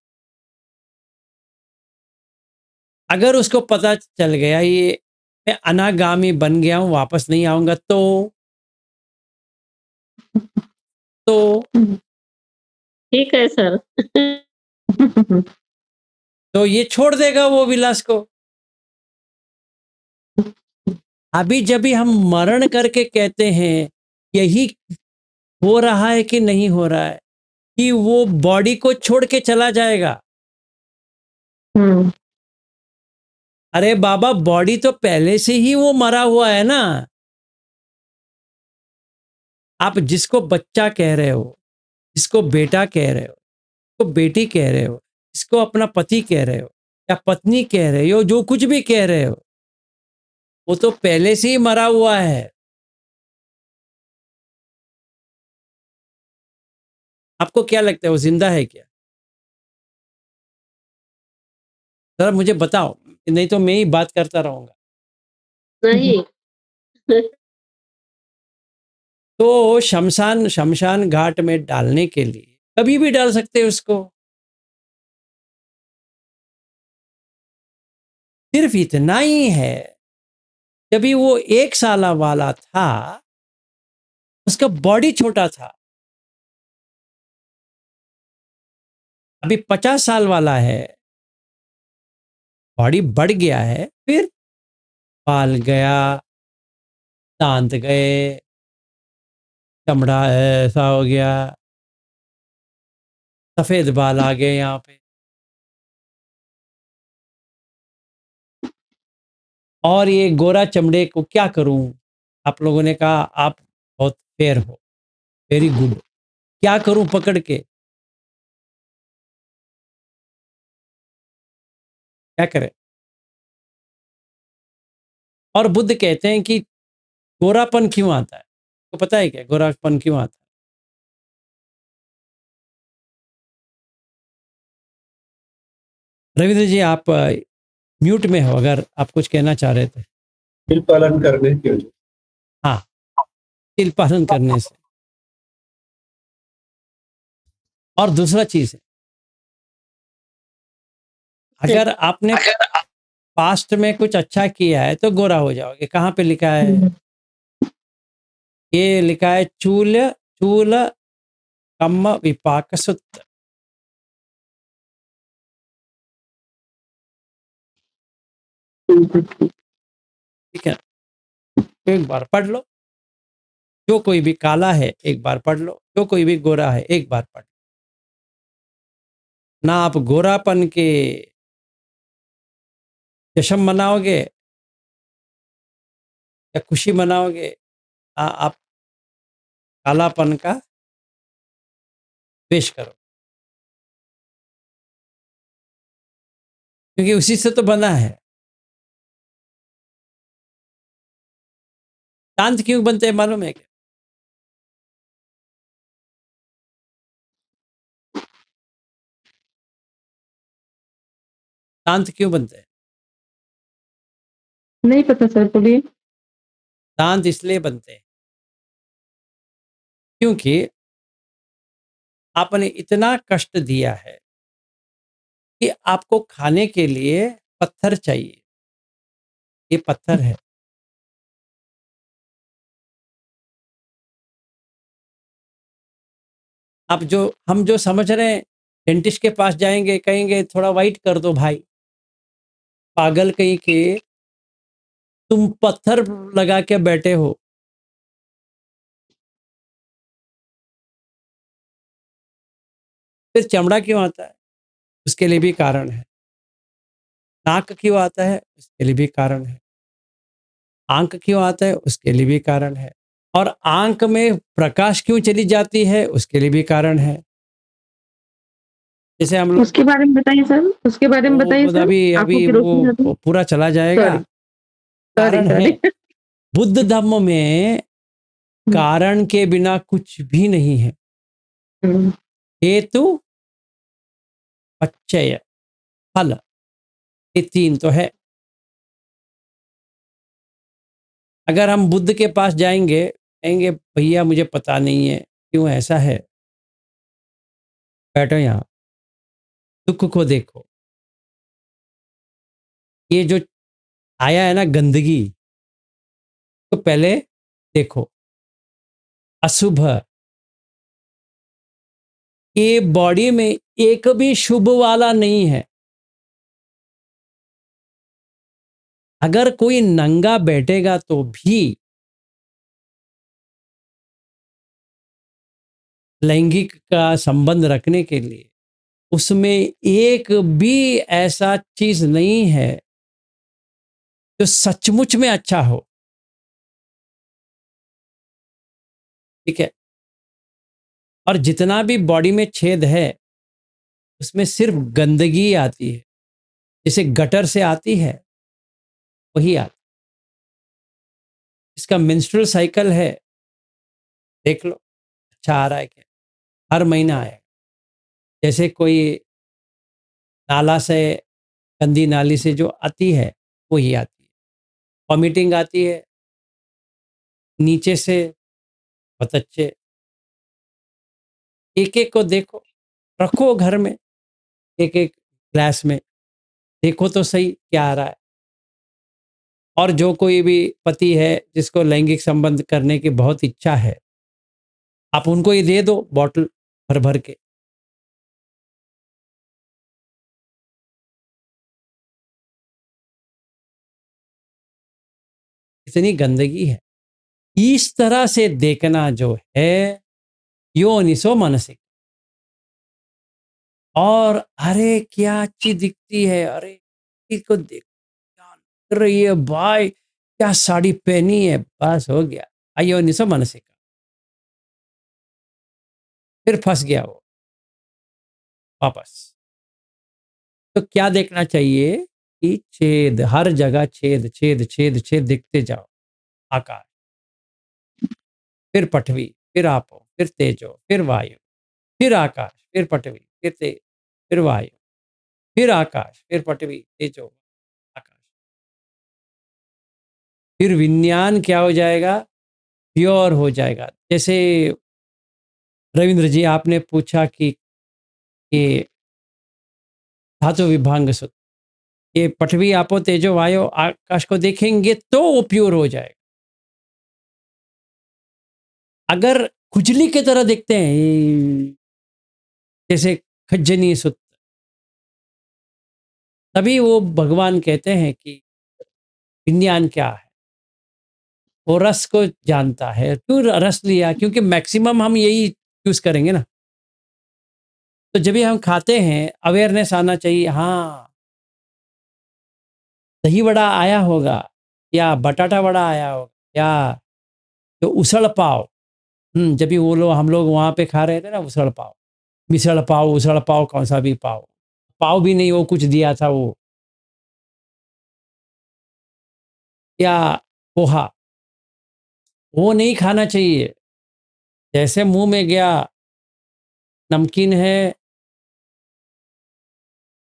अगर उसको पता चल गया ये मैं अनागामी बन गया हूं, वापस नहीं आऊंगा, तो ठीक है सर। तो ये छोड़ देगा वो विलास को। अभी जब भी हम मरण करके कहते हैं यही हो रहा है कि नहीं हो रहा है, कि वो बॉडी को छोड़ के चला जाएगा। अरे बाबा, बॉडी तो पहले से ही वो मरा हुआ है ना। आप जिसको बच्चा कह रहे हो, जिसको बेटा कह रहे हो, जिसको बेटी कह रहे हो, जिसको अपना पति कह रहे हो या पत्नी कह रहे हो, जो कुछ भी कह रहे हो, वो तो पहले से ही मरा हुआ है। आपको क्या लगता है वो जिंदा है क्या? जरा मुझे बताओ, नहीं तो मैं ही बात करता रहूंगा। नहीं। तो शमशान शमशान घाट में डालने के लिए कभी भी डाल सकते हैं उसको। सिर्फ इतना ही है, जब भी वो 1 साल वाला था उसका बॉडी छोटा था। अभी 50 साल वाला है, बॉडी बढ़ गया है, फिर बाल गया, दांत गए, चमड़ा ऐसा हो गया, सफेद बाल आ गए यहाँ पे। और ये गोरा चमड़े को क्या करूं? आप लोगों ने कहा आप बहुत फेयर हो, वेरी गुड। क्या करूं पकड़ के? क्या करें? और बुद्ध कहते हैं कि गोरापन क्यों आता है? तो पता है क्या गोरापन क्यों आता है? रविंद्र जी, आप म्यूट में हो, अगर आप कुछ कहना चाह रहे थे। तिल पालन करने की वजह। हाँ, तिल पालन करने से। और दूसरा चीज है, अगर आपने पास्ट में कुछ अच्छा किया है तो गोरा हो जाओगे। कहाँ पे लिखा है? ये लिखा है चूल चूल कम्म विपाक सूत्र। ठीक है, एक बार पढ़ लो। जो कोई भी काला है एक बार पढ़ लो, जो कोई भी गोरा है एक बार पढ़ लो। ना आप गोरापन के जश्न मनाओगे या खुशी मनाओगे, आप कालापन का द्वेष करो, क्योंकि उसी से तो बना है। शांत क्यों बनते हैं मालूम है क्या? शांत क्यों बनते हैं? नहीं पता सर, बोलिए। शांत इसलिए बनते हैं क्योंकि आपने इतना कष्ट दिया है कि आपको खाने के लिए पत्थर चाहिए। ये पत्थर है। अब जो हम जो समझ रहे हैं, डेंटिस्ट के पास जाएंगे, कहेंगे थोड़ा वाइट कर दो भाई। पागल कहीं के, तुम पत्थर लगा के बैठे हो। फिर चमड़ा क्यों आता है? उसके लिए भी कारण है। नाक क्यों आता है? उसके लिए भी कारण है। आंख क्यों आता है? उसके लिए भी कारण है। और आंख में प्रकाश क्यों चली जाती है? उसके लिए भी कारण है। जैसे हम लोग, उसके बारे में बताइए सर, उसके बारे में बताइए सर। अभी आंखों अभी की रोशनी आती वो है। पूरा चला जाएगा। सॉरी सॉरी कारण है, सॉरी। बुद्ध धम्म में कारण के बिना कुछ भी नहीं है। हेतु, पच्चय, फल, ये तीन तो है। अगर हम बुद्ध के पास जाएंगे, कहेंगे भैया मुझे पता नहीं है क्यों ऐसा है, बैठो यहाँ, दुख को देखो। ये जो आया है ना गंदगी, तो पहले देखो। अशुभ, ये बॉडी में एक भी शुभ वाला नहीं है। अगर कोई नंगा बैठेगा तो भी लैंगिक का संबंध रखने के लिए उसमें एक भी ऐसा चीज नहीं है जो सचमुच में अच्छा हो। ठीक है, और जितना भी बॉडी में छेद है उसमें सिर्फ गंदगी आती है, जैसे गटर से आती है वही आती। इसका मेंस्ट्रुअल साइकिल है, देख लो अच्छा आ रहा है क्या, हर महीना आएगा। जैसे कोई नाला से, गंदी नाली से जो आती है वही आती है। वॉमिटिंग आती है नीचे से, बहुत अच्छे। एक एक को देखो, रखो घर में, एक एक ग्लास में, देखो तो सही क्या आ रहा है। और जो कोई भी पति है जिसको लैंगिक संबंध करने की बहुत इच्छा है, आप उनको ये दे दो बॉटल भर भर के। इतनी गंदगी है। इस तरह से देखना जो है योनिसो मनसिक। और अरे क्या अच्छी दिखती है, अरे इसको देख क्या लग रही है भाई, क्या साड़ी पहनी है, बस हो गया अयोनिसो मनसिक। फिर फंस गया वो वापस। तो क्या देखना चाहिए कि छेद, हर जगह छेद छेद छेद छेद दिखते जाओ। आकाश, फिर पृथ्वी, फिर आपो, फिर तेजो, फिर वायु, फिर आकाश, फिर पृथ्वी, फिर तेज, फिर वायु, फिर आकाश, फिर पृथ्वी, तेजो, आकाश। फिर विज्ञान क्या हो जाएगा, प्योर हो जाएगा। जैसे रविंद्र जी आपने पूछा कि ये धातु विभांग सूत्र, ये पृथ्वी आपो तेजो वायु आकाश को देखेंगे तो वो प्योर हो जाएगा। अगर खुजली की तरह देखते हैं जैसे खज्जनी सूत्र, तभी वो भगवान कहते हैं कि विज्ञान क्या है, वो रस को जानता है। क्यों रस लिया, क्योंकि मैक्सिमम हम यही यूज करेंगे ना। तो जब भी हम खाते हैं अवेयरनेस आना चाहिए, हाँ दही वड़ा आया होगा या बटाटा वड़ा आया होगा या तो उसल पाव। जब भी वो लोग हम लोग वहाँ पे खा रहे थे ना उसल पाव, मिसल पाव, उसल पाव, कौन सा भी पाव, पाव भी नहीं वो कुछ दिया था वो, या पोहा, वो नहीं खाना चाहिए। जैसे मुंह में गया, नमकीन है,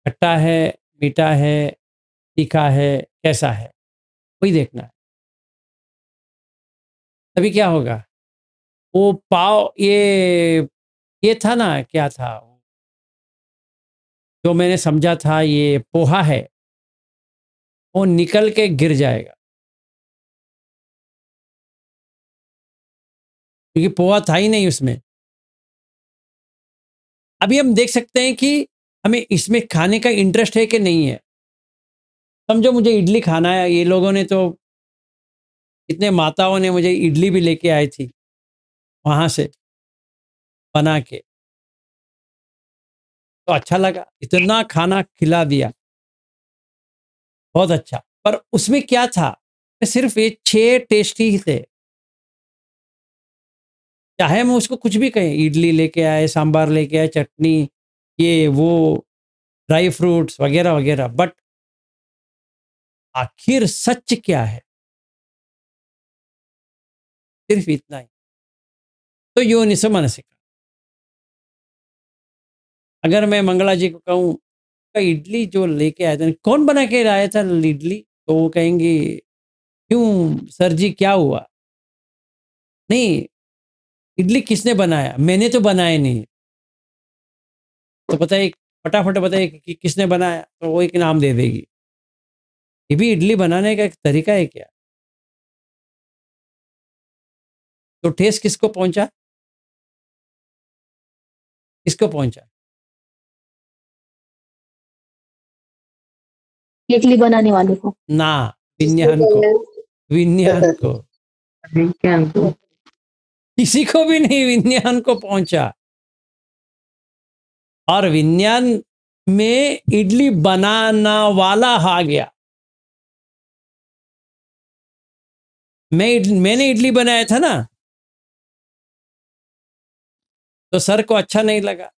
खट्टा है, मीठा है, तीखा है, कैसा है, वही देखना है। तभी क्या होगा, वो पाव ये था ना, क्या था जो मैंने समझा था ये पोहा है, वो निकल के गिर जाएगा क्योंकि पोहा था ही नहीं उसमें। अभी हम देख सकते हैं कि हमें इसमें खाने का इंटरेस्ट है कि नहीं है। समझो मुझे इडली खाना है, ये लोगों ने तो, इतने माताओं ने मुझे इडली भी लेके आई थी वहां से बना के, तो अच्छा लगा, इतना खाना खिला दिया, बहुत अच्छा। पर उसमें क्या था, सिर्फ ये 6 टेस्टी ही थे। चाहे हम उसको कुछ भी कहें, इडली लेके आए, सांभर लेके आए, चटनी, ये वो, ड्राई फ्रूट्स वगैरह वगैरह, बट आखिर सच क्या है, सिर्फ इतना ही। तो योनिसो मनसिका। अगर मैं मंगला जी को कहूँ इडली जो लेके आए थे, कौन बना के लाया था इडली, तो वो कहेंगे क्यों सर जी क्या हुआ, नहीं इडली किसने बनाया, मैंने तो बनाया नहीं। तो बताइए, फटाफट बताइए कि किसने बनाया, तो वो एक नाम दे देगी। ये भी इडली बनाने का एक तरीका है क्या। तो ठेस किसको पहुंचा, किसको पहुंचा, इडली बनाने वाले को। ना, विज्ञान को, विज्ञान को, विज्ञान को। किसी को भी नहीं, विज्ञान को पहुंचा। और विज्ञान में इडली बनाना वाला आ गया। मैंने इडली बनाया था ना, तो सर को अच्छा नहीं लगा,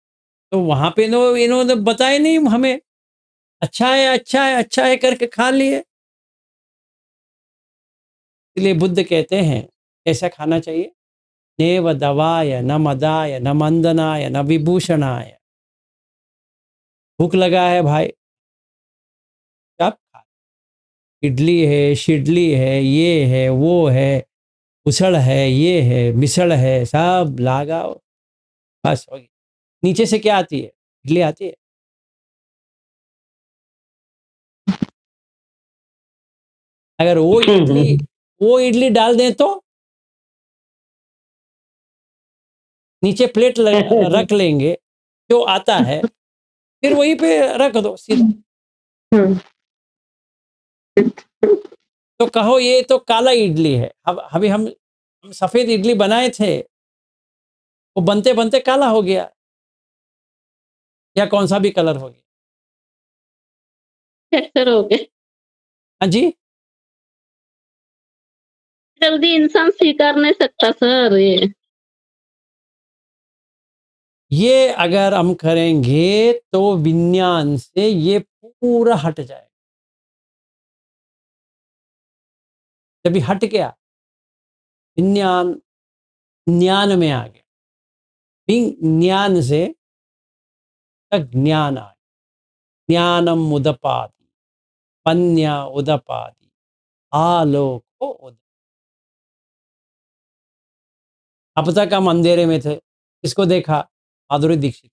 तो वहां पे इन्होंने बताया नहीं हमें, अच्छा है अच्छा है अच्छा है करके खा लिए। इसलिए बुद्ध कहते हैं ऐसा खाना चाहिए, नेव दवाय न मदाय न मंदनाय न विभूषणाय। भूख लगा है भाई, क्या इडली है, शिडली है, ये है, वो है, उछल है, ये है, मिसल है, सब लगाओ, बस हो गई। नीचे से क्या आती है, इडली आती है। अगर वो इडली डाल दें तो नीचे प्लेट रख लेंगे, जो आता है फिर वहीं पे रख दो सीधा। हम्म, तो कहो ये तो काला इडली है। अब अभी हम सफेद इडली बनाए थे, वो बनते बनते काला हो गया, या कौन सा भी कलर हो गया। अक्सर हो गए। हाँ जी, जल्दी इंसान स्वीकार नहीं सकता सर ये अगर हम करेंगे तो विज्ञान से ये पूरा हट जाएगा। जब ये हट गया, विज्ञान ज्ञान में आ गया, विज्ञान से ज्ञान आ गया। ज्ञानम उदपादि, पन्या उदपादि, आलोको उद। अब तक हम अंधेरे में थे, इसको देखा, माधुरी दीक्षित।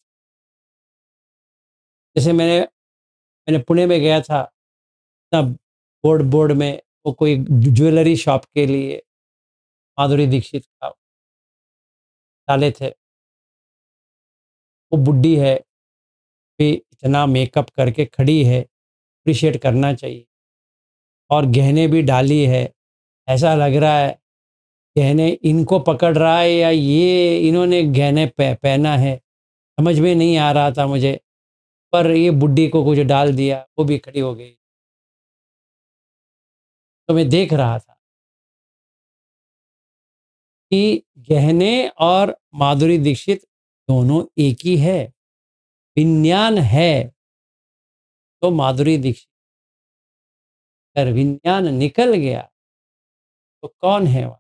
जैसे मैंने पुणे में गया था, तब बोर्ड बोर्ड में वो कोई ज्वेलरी शॉप के लिए माधुरी दीक्षित का डाले थे। वो बुड्ढी है, भी इतना मेकअप करके खड़ी है, अप्रिशिएट करना चाहिए। और गहने भी डाली है, ऐसा लग रहा है गहने इनको पकड़ रहा है या ये इन्होंने गहने पहना है, समझ में नहीं आ रहा था मुझे। पर ये बुड्ढी को कुछ डाल दिया, वो भी खड़ी हो गई। तो मैं देख रहा था कि गहने और माधुरी दीक्षित दोनों एक ही है। विज्ञान है तो माधुरी दीक्षित, अगर विज्ञान निकल गया तो कौन है वह?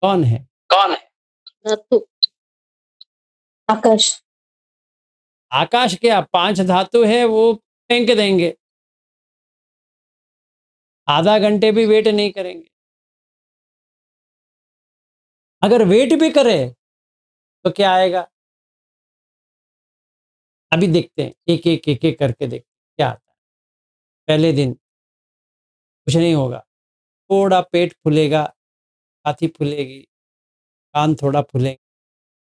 कौन है? कौन है धातु आकाश आकाश क्या, 5 धातु है, वो फेंक देंगे, आधा घंटे भी वेट नहीं करेंगे। अगर वेट भी करे तो क्या आएगा? अभी देखते हैं, एक एक एक एक करके देखते हैं क्या आता है। पहले दिन कुछ नहीं होगा, थोड़ा पेट फूलेगा, छाती फूलेगी, कान थोड़ा फूलेंगे,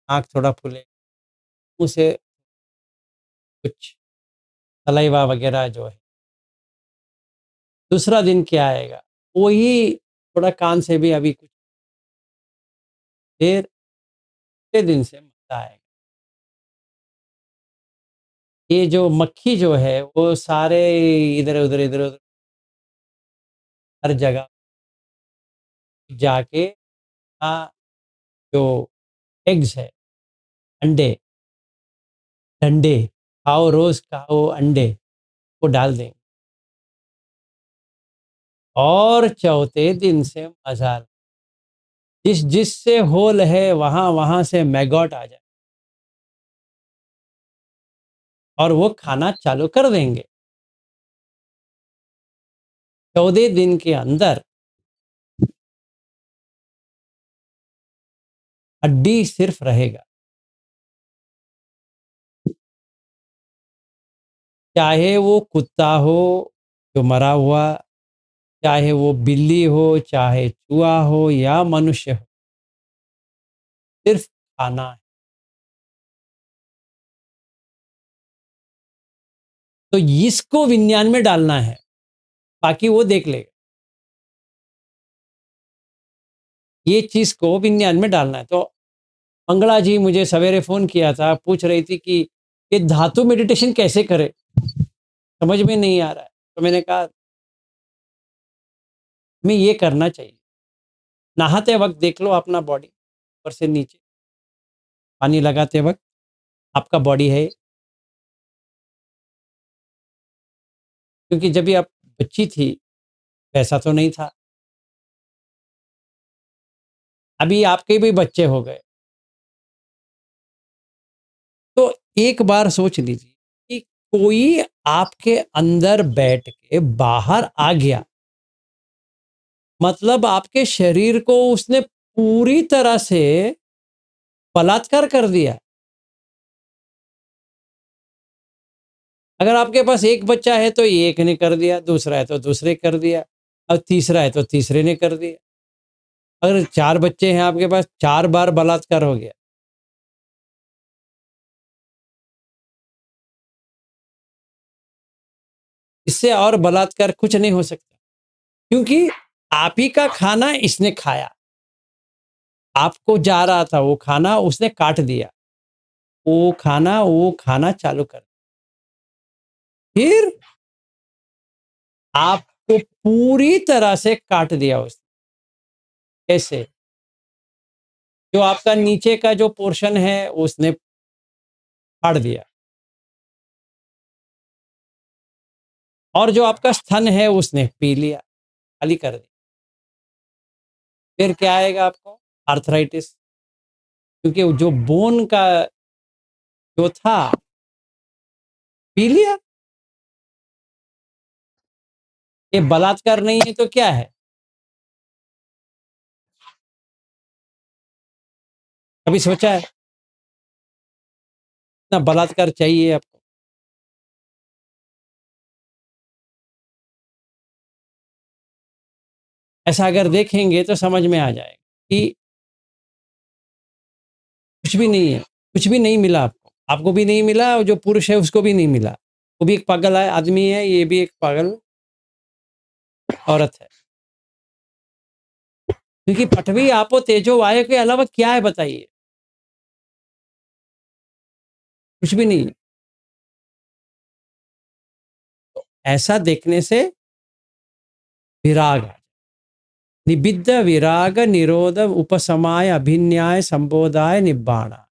आँख थोड़ा फूलेगा, मुँह से कुछ सलाइवा वगैरह जो है। दूसरा दिन क्या आएगा? वही थोड़ा कान से भी अभी कुछ, फिर तीसरे दिन से मज़ा आएगा। ये जो मक्खी जो है वो सारे इधर-उधर, इधर-उधर हर जगह जाके जो एग्स है, अंडे, अंडे खाओ, रोज़ खाओ अंडे, वो डाल देंगे। और चौथे दिन से मज़ा, जिससे होल है वहाँ से मैगॉट आ जाए और वो खाना चालू कर देंगे। 14 दिन के अंदर हड्डी सिर्फ रहेगा। चाहे वो कुत्ता हो जो मरा हुआ, चाहे वो बिल्ली हो, चाहे चूहा हो या मनुष्य हो, सिर्फ खाना है। तो इसको विज्ञान में डालना है, बाकी वो देख लेगा। ये चीज को विज्ञान में डालना है। तो मंगला जी मुझे सवेरे फोन किया था, पूछ रही थी कि ये धातु मेडिटेशन कैसे करे, समझ में नहीं आ रहा है। तो मैंने कहा हमें ये करना चाहिए। नहाते वक्त देख लो अपना बॉडी, ऊपर से नीचे, पानी लगाते वक्त आपका बॉडी है। क्योंकि जब भी आप बच्ची थी वैसा तो नहीं था, अभी आपके भी बच्चे हो गए। तो एक बार सोच लीजिए कि कोई आपके अंदर बैठ के बाहर आ गया, मतलब आपके शरीर को उसने पूरी तरह से बलात्कार कर दिया। अगर आपके पास एक बच्चा है तो एक ने कर दिया, दूसरा है तो दूसरे कर दिया, अब तीसरा है तो तीसरे ने कर दिया, अगर 4 बच्चे हैं आपके पास, 4 बार बलात्कार हो गया। इससे और बलात्कार कुछ नहीं हो सकता, क्योंकि आप ही का खाना इसने खाया। आपको जा रहा था वो खाना, उसने काट दिया। वो खाना चालू कर, फिर आपको पूरी तरह से काट दिया उसने। कैसे? जो आपका नीचे का जो पोर्शन है उसने फाड़ दिया, और जो आपका स्तन है उसने पी लिया, खाली कर दिया। फिर क्या आएगा आपको? आर्थराइटिस, क्योंकि जो बोन का जो था पी लिया। ये बलात्कार नहीं है तो क्या है? कभी सोचा है इतना बलात्कार चाहिए आपको? ऐसा अगर देखेंगे तो समझ में आ जाएगा कि कुछ भी नहीं है, कुछ भी नहीं मिला आपको। आपको भी नहीं मिला और जो पुरुष है उसको भी नहीं मिला। वो भी एक पागल है, आदमी है, ये भी एक पागल औरत है। क्योंकि पृथ्वी आपो तेजो वायु के अलावा क्या है बताइए? कुछ भी नहीं। ऐसा देखने से विराग, निबिद्ध विराग निरोध उपसमाय अभिन्याय संबोधाय निब्बाणा।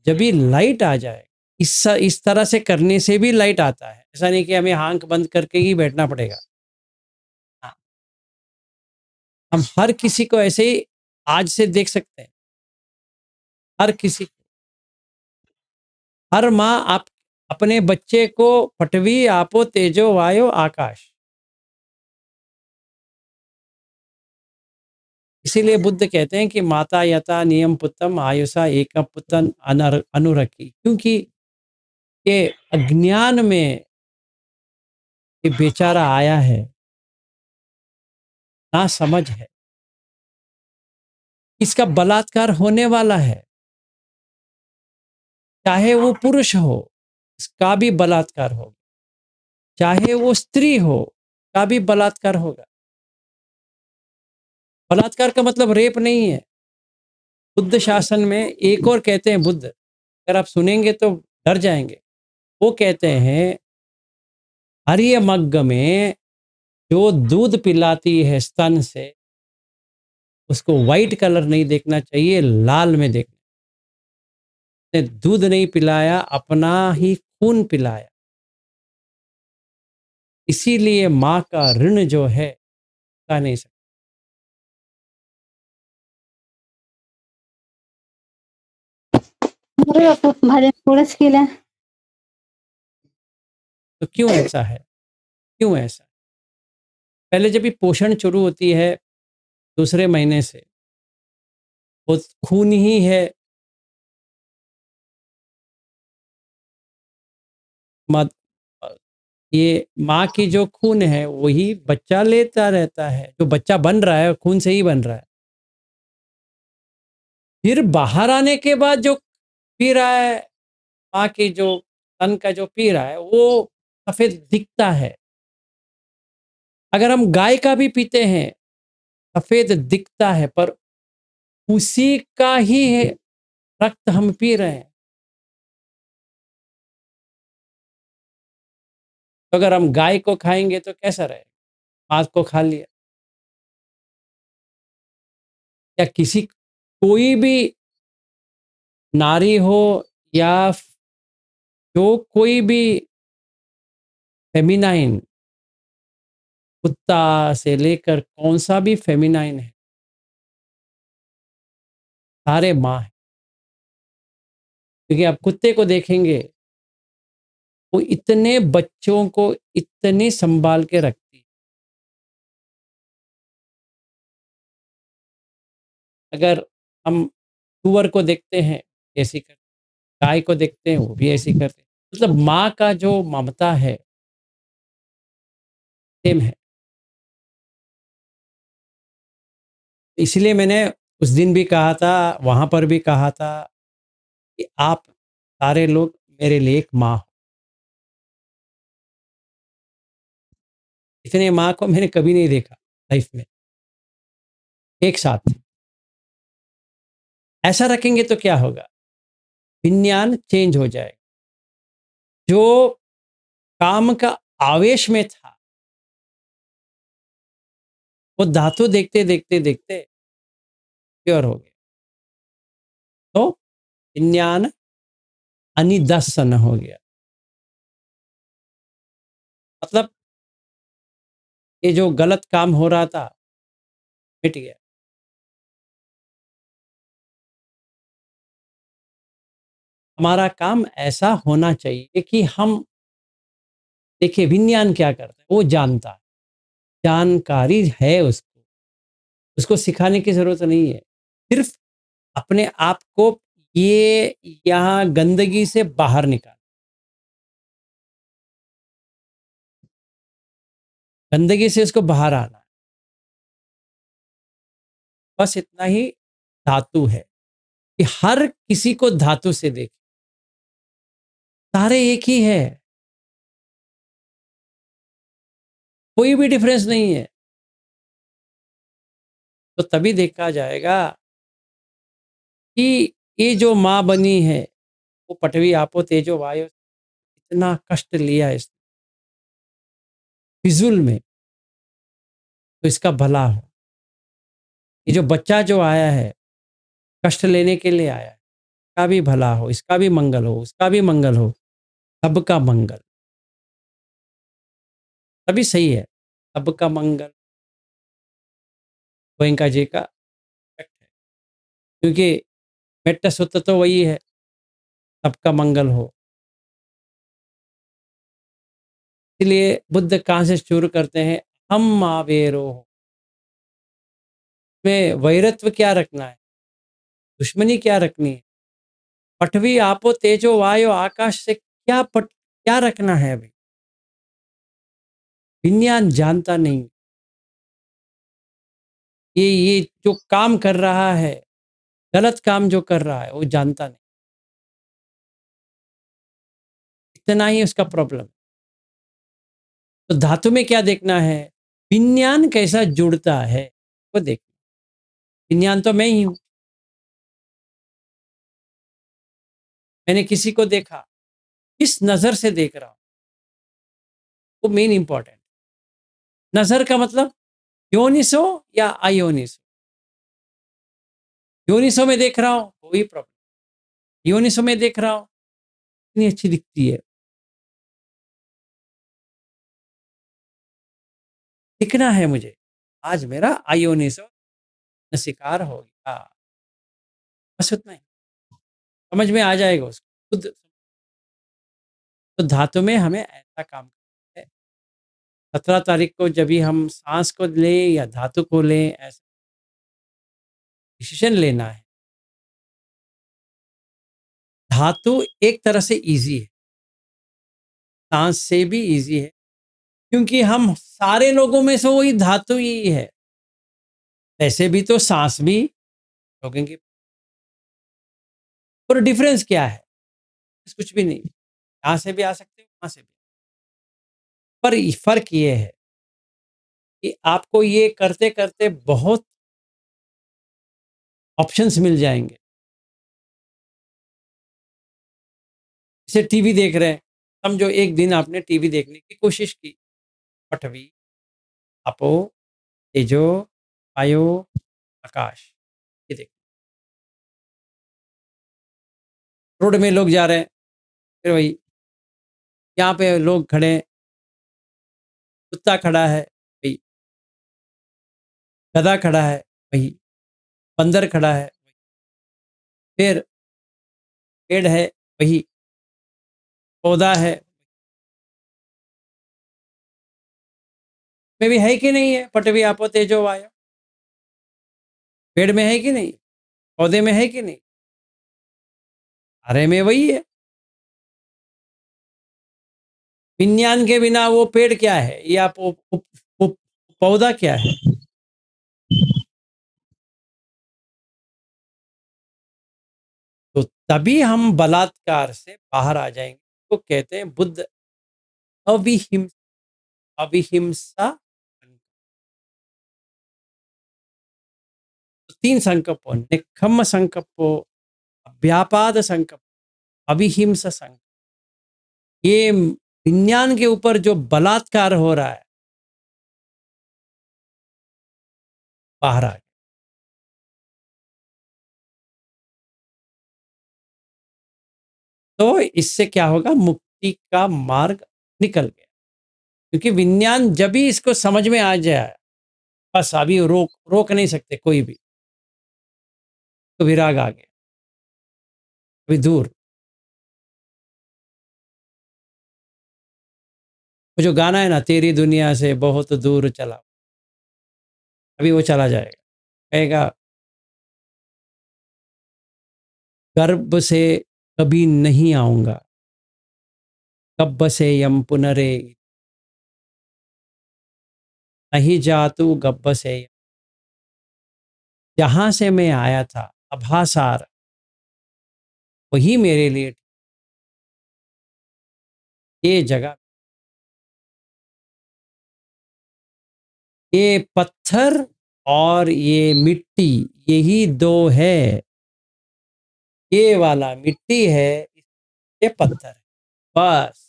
जब भी लाइट आ जाए, इस तरह से करने से भी लाइट आता है। ऐसा नहीं कि हमें आंख बंद करके ही बैठना पड़ेगा। हाँ, हम हर किसी को ऐसे ही आज से देख सकते हैं। हर किसी को, हर माँ आप अपने बच्चे को पृथ्वी आपो तेजो वायु आकाश, इसीलिए बुद्ध कहते हैं कि माता यथा नियम पुत्रम आयुषा एकम पुत्रन अनुरखी, क्योंकि ये अज्ञान में ये बेचारा आया है, ना समझ है, इसका बलात्कार होने वाला है। चाहे वो पुरुष हो, इसका भी बलात्कार होगा। चाहे वो स्त्री हो, का भी बलात्कार होगा। बलात्कार का मतलब रेप नहीं है। बुद्ध शासन में एक और कहते हैं बुद्ध, अगर आप सुनेंगे तो डर जाएंगे। वो कहते हैं हरिय मग्ग में जो दूध पिलाती है स्तन से, उसको व्हाइट कलर नहीं देखना चाहिए, लाल में देखना। उसने दूध नहीं पिलाया, अपना ही खून पिलाया। इसीलिए माँ का ऋण जो है चुका नहीं सकता। अरे बापू, भाज्या थोड्याच केल्या. तो क्यों ऐसा है? क्यों ऐसा? पहले जब भी पोषण शुरू होती है दूसरे महीने से, वो खून ही है। मत ये माँ की जो खून है वही बच्चा लेता रहता है। जो बच्चा बन रहा है खून से ही बन रहा है। फिर बाहर आने के बाद जो पी रहा है, माँ की जो तन का जो पी रहा है वो सफेद दिखता है। अगर हम गाय का भी पीते हैं सफेद दिखता है, पर उसी का ही रक्त हम पी रहे हैं। तो अगर हम गाय को खाएंगे तो कैसा रहेगा? मांस को खा लिया। या किसी कोई भी नारी हो या जो कोई भी फेमिनाइन, कुत्ता से लेकर कौन सा भी फेमिनाइन है, सारे माँ है। क्योंकि आप कुत्ते को देखेंगे वो इतने बच्चों को इतने संभाल के रखती है। अगर हम सुअर को देखते हैं ऐसी करते, गाय को देखते हैं वो भी ऐसी करते। मतलब माँ का जो ममता है सेम है। इसलिए मैंने उस दिन भी कहा था, वहाँ पर भी कहा था कि आप सारे लोग मेरे लिए एक माँ हो। इतने माँ को मैंने कभी नहीं देखा लाइफ में, एक साथ। ऐसा रखेंगे तो क्या होगा? विज्ञान चेंज हो जाएगा। जो काम का आवेश में था, वो धातु देखते, देखते, देखते प्योर हो गया। तो विज्ञान अनिदर्शन हो गया। मतलब ये जो गलत काम हो रहा था, मिट गया। हमारा काम ऐसा होना चाहिए कि हम देखिए विज्ञान क्या करता है, वो जानता है, जानकारी है उसको, उसको सिखाने की ज़रूरत नहीं है। सिर्फ अपने आप को ये यहाँ गंदगी से बाहर निकाल, गंदगी से उसको बाहर आना है। बस इतना ही धातु है कि हर किसी को धातु से देखें, सारे एक ही है, कोई भी डिफरेंस नहीं है। तो तभी देखा जाएगा कि ये जो माँ बनी है, वो पटवी आपो तेजो वायु, इतना कष्ट लिया इस फिजूल में, तो इसका भला हो। ये जो बच्चा जो आया है, कष्ट लेने के लिए आया है, इसका भी भला हो, इसका भी मंगल हो, उसका भी मंगल हो, सबका मंगल। तभी सही है, सबका मंगल गोयनका जी का effect है। क्योंकि मेट्टा सूत्र तो वही है, सबका मंगल हो। इसलिए बुद्ध कहाँ से शुरू करते हैं? हम आवेरो में वैरत्व क्या रखना है, दुश्मनी क्या रखनी है? पठवी आपो तेजो वायु आकाश से क्या रखना है? अभी विज्ञान जानता नहीं, ये जो काम कर रहा है, गलत काम जो कर रहा है, वो जानता नहीं। इतना ही उसका प्रॉब्लम। तो धातु में क्या देखना है? विज्ञान कैसा जुड़ता है वो देखना। विज्ञान तो मैं ही हूं। मैंने किसी को देखा, किस नजर से देख रहा हूं, वो मेन इंपॉर्टेंट। नजर का मतलब योनिसो या अयोनिसो। योनिसो में देख रहा हूं, कोई प्रॉब्लम। योनिसो में देख रहा हूं, इतनी अच्छी दिखती है, दिखना है मुझे। आज मेरा अयोनिसो शिकार हो गया, बस उतना ही। समझ में आ जाएगा उसको खुद। तो धातु में हमें ऐसा काम करना है। 17 तारीख को जब भी हम सांस को लें या धातु को लें, ऐसा डिसीजन लेना है। धातु एक तरह से इजी है, सांस से भी इजी है, क्योंकि हम सारे लोगों में से वही धातु ही है। वैसे भी तो सांस भी लोगों की, और डिफरेंस क्या है? कुछ भी नहीं, यहाँ से भी आ सकते हैं, वहां से भी। पर फर्क ये है कि आपको ये करते करते बहुत ऑप्शंस मिल जाएंगे। जैसे टीवी देख रहे हैं, समझो एक दिन आपने टीवी देखने की कोशिश की, पठवी आपो तेजो वायु आकाश, ये देखो रोड में लोग जा रहे हैं, फिर वही यहाँ पे लोग खड़े हैं, कुत्ता खड़ा है वही, गधा खड़ा है वही, बंदर खड़ा है, फिर पेड़ है वही, पौधा है, में भी है कि नहीं है? पटवी आपो तेजो वायु, पेड़ में है कि नहीं, पौधे में है कि नहीं? अरे में वही है। विज्ञान के बिना वो पेड़ क्या है, या पौधा क्या है? तभी हम बलात्कार से बाहर आ जाएंगे। तो कहते हैं बुद्ध अविहिम अविहिंसा। तो 3 संकल्पों, निक्खम्म संकल्पो, व्यापाद संकल्प, अविहिंस संकल्प, ये विज्ञान के ऊपर जो बलात्कार हो रहा है, बाहर आ गया। तो इससे क्या होगा, मुक्ति का मार्ग निकल गया। क्योंकि विज्ञान जब भी इसको समझ में आ जाए, बस अभी रोक रोक नहीं सकते कोई भी। तो विराग आ गया, अभी दूर। वो जो गाना है ना, तेरी दुनिया से बहुत दूर चला, अभी वो चला जाएगा। कहेगा गर्भ से कभी नहीं आऊंगा, कब्ब से यम पुनरे नहीं जातू गब्ब से। जहां से मैं आया था अभासार, वही मेरे लिए ये जगह। ये पत्थर और ये मिट्टी, यही दो है। ये वाला मिट्टी है, ये पत्थर है, बस।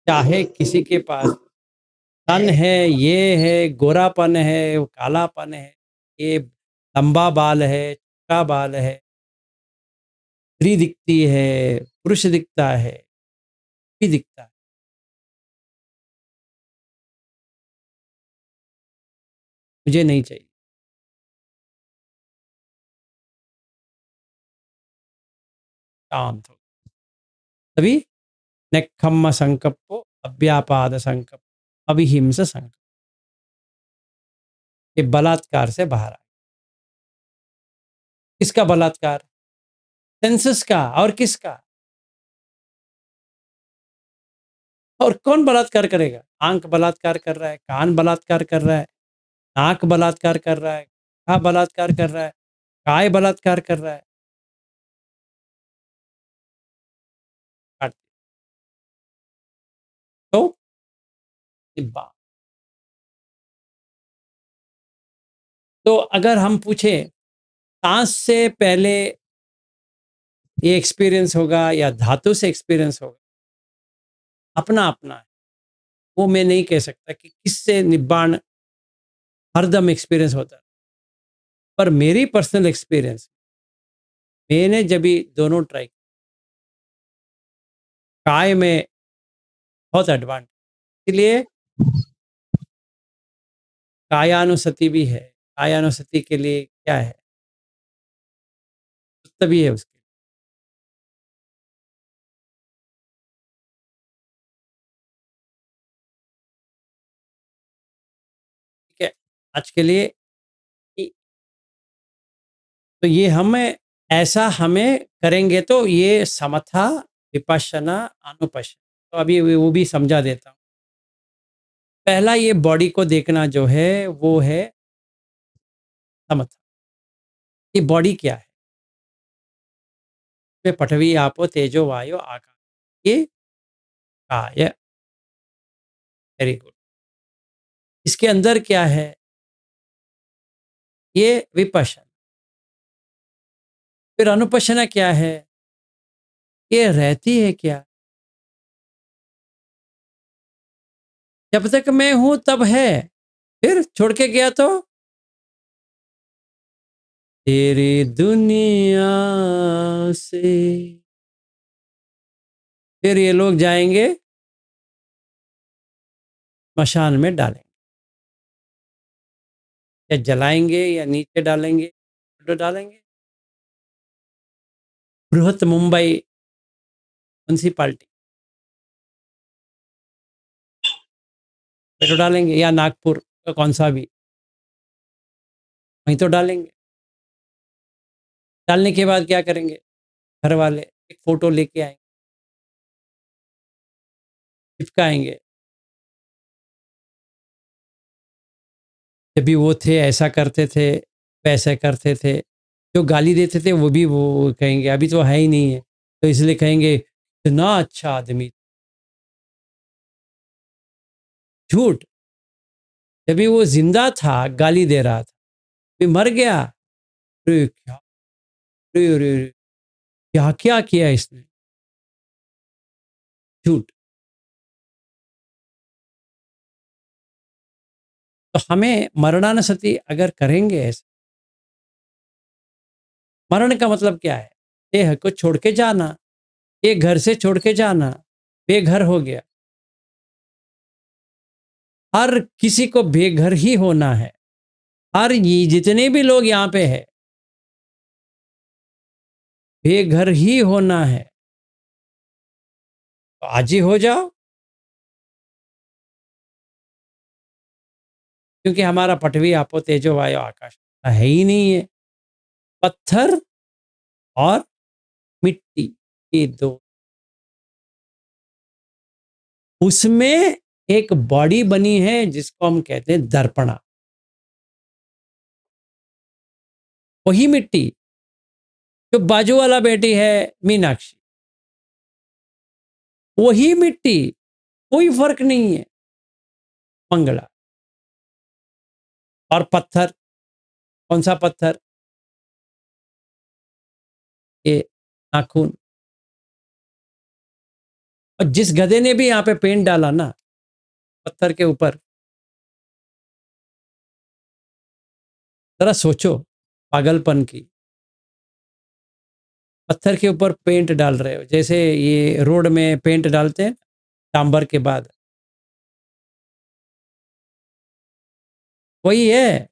चाहे किसी के पास तन है, ये है, गोरापन है, कालापन है, ये लंबा बाल है, छोटा बाल है, स्त्री दिखती है, पुरुष दिखता है, भी दिखता है, मुझे नहीं चाहिए। शांत हो तभी नेक्खम्म संकप्पो, अव्यापाद संकल्प, अविहिंस संकल्प, ये बलात्कार से बाहर आए। किसका बलात्कार? सेंसस का। और किसका? और कौन बलात्कार करेगा? आंख बलात्कार कर रहा है, कान बलात्कार कर रहा है, नाक बलात्कार कर रहा है, बलात्कार कर रहा है, काय बलात्कार कर रहा है। तो बा- तो अगर हम पूछे सांस से पहले ये एक्सपीरियंस होगा या धातु से एक्सपीरियंस होगा, अपना अपना है। वो मैं नहीं कह सकता कि किससे निब्बाण हरदम एक्सपीरियंस होता है। पर मेरी पर्सनल एक्सपीरियंस, मैंने जब भी दोनों ट्राई, काय में बहुत एडवांस, इसलिए कायानुसति भी है। कायानुसति के लिए क्या है, तभी है उसके। ठीक है, आज के लिए तो ये हमें ऐसा हमें करेंगे तो ये समथा, विपश्यना, अनुपश्यना। तो अभी वो भी समझा देता हूँ। पहला ये बॉडी को देखना जो है वो है समथा। ये बॉडी क्या है? इसमें पृथ्वी, आपो, तेजो, वायु, आकाश, ये काय। Very good. इसके अंदर क्या है? ये विपश्यना। फिर अनुपश्यना क्या है? ये रहती है क्या? जब तक मैं हूं तब है, फिर छोड़ के गया तो तेरी दुनिया से। फिर ये लोग जाएंगे स्मशान में डालेंगे, या जलाएंगे या नीचे डालेंगे, तो डालेंगे। बृहत मुंबई म्यूनसिपालिटी में तो डालेंगे, या नागपुर का कौन सा भी, वहीं तो डालेंगे। डालने के बाद क्या करेंगे? घर वाले एक फोटो लेके आएंगे, चिपकाएंगे। जब भी वो थे ऐसा करते थे, वैसे करते थे। जो गाली देते थे वो भी वो कहेंगे अभी तो है ही नहीं है, तो इसलिए कहेंगे इतना अच्छा आदमी। झूठ। जब भी वो ज़िंदा था गाली दे रहा था, फिर मर गया, अरे क्या, अरे, अरे, अरे! क्या-क्या किया इसने? झूठ। तो हमें मरणानुसति अगर करेंगे ऐसे, मरण का मतलब क्या है? देह को छोड़ के जाना, ये घर से छोड़ के जाना, बेघर हो गया। हर किसी को बेघर ही होना है। हर ये जितने भी लोग यहाँ पे हैं, बेघर ही होना है। तो आज ही हो जाओ, क्योंकि हमारा पृथ्वी, आपो, तेजो, वायु, आकाश है ही नहीं है। पत्थर और मिट्टी, ये दो। उसमें एक बॉडी बनी है जिसको हम कहते हैं दर्पणा। वही मिट्टी जो बाजू वाला बेटी है मीनाक्षी, वही मिट्टी, कोई फर्क नहीं है। मंगला। और पत्थर, कौन सा पत्थर? ये नाखून। और जिस गधे ने भी यहाँ पे पेंट डाला ना पत्थर के ऊपर, जरा सोचो पागलपन की। पत्थर के ऊपर पेंट डाल रहे हो, जैसे ये रोड में पेंट डालते हैं डांबर के बाद, वही है।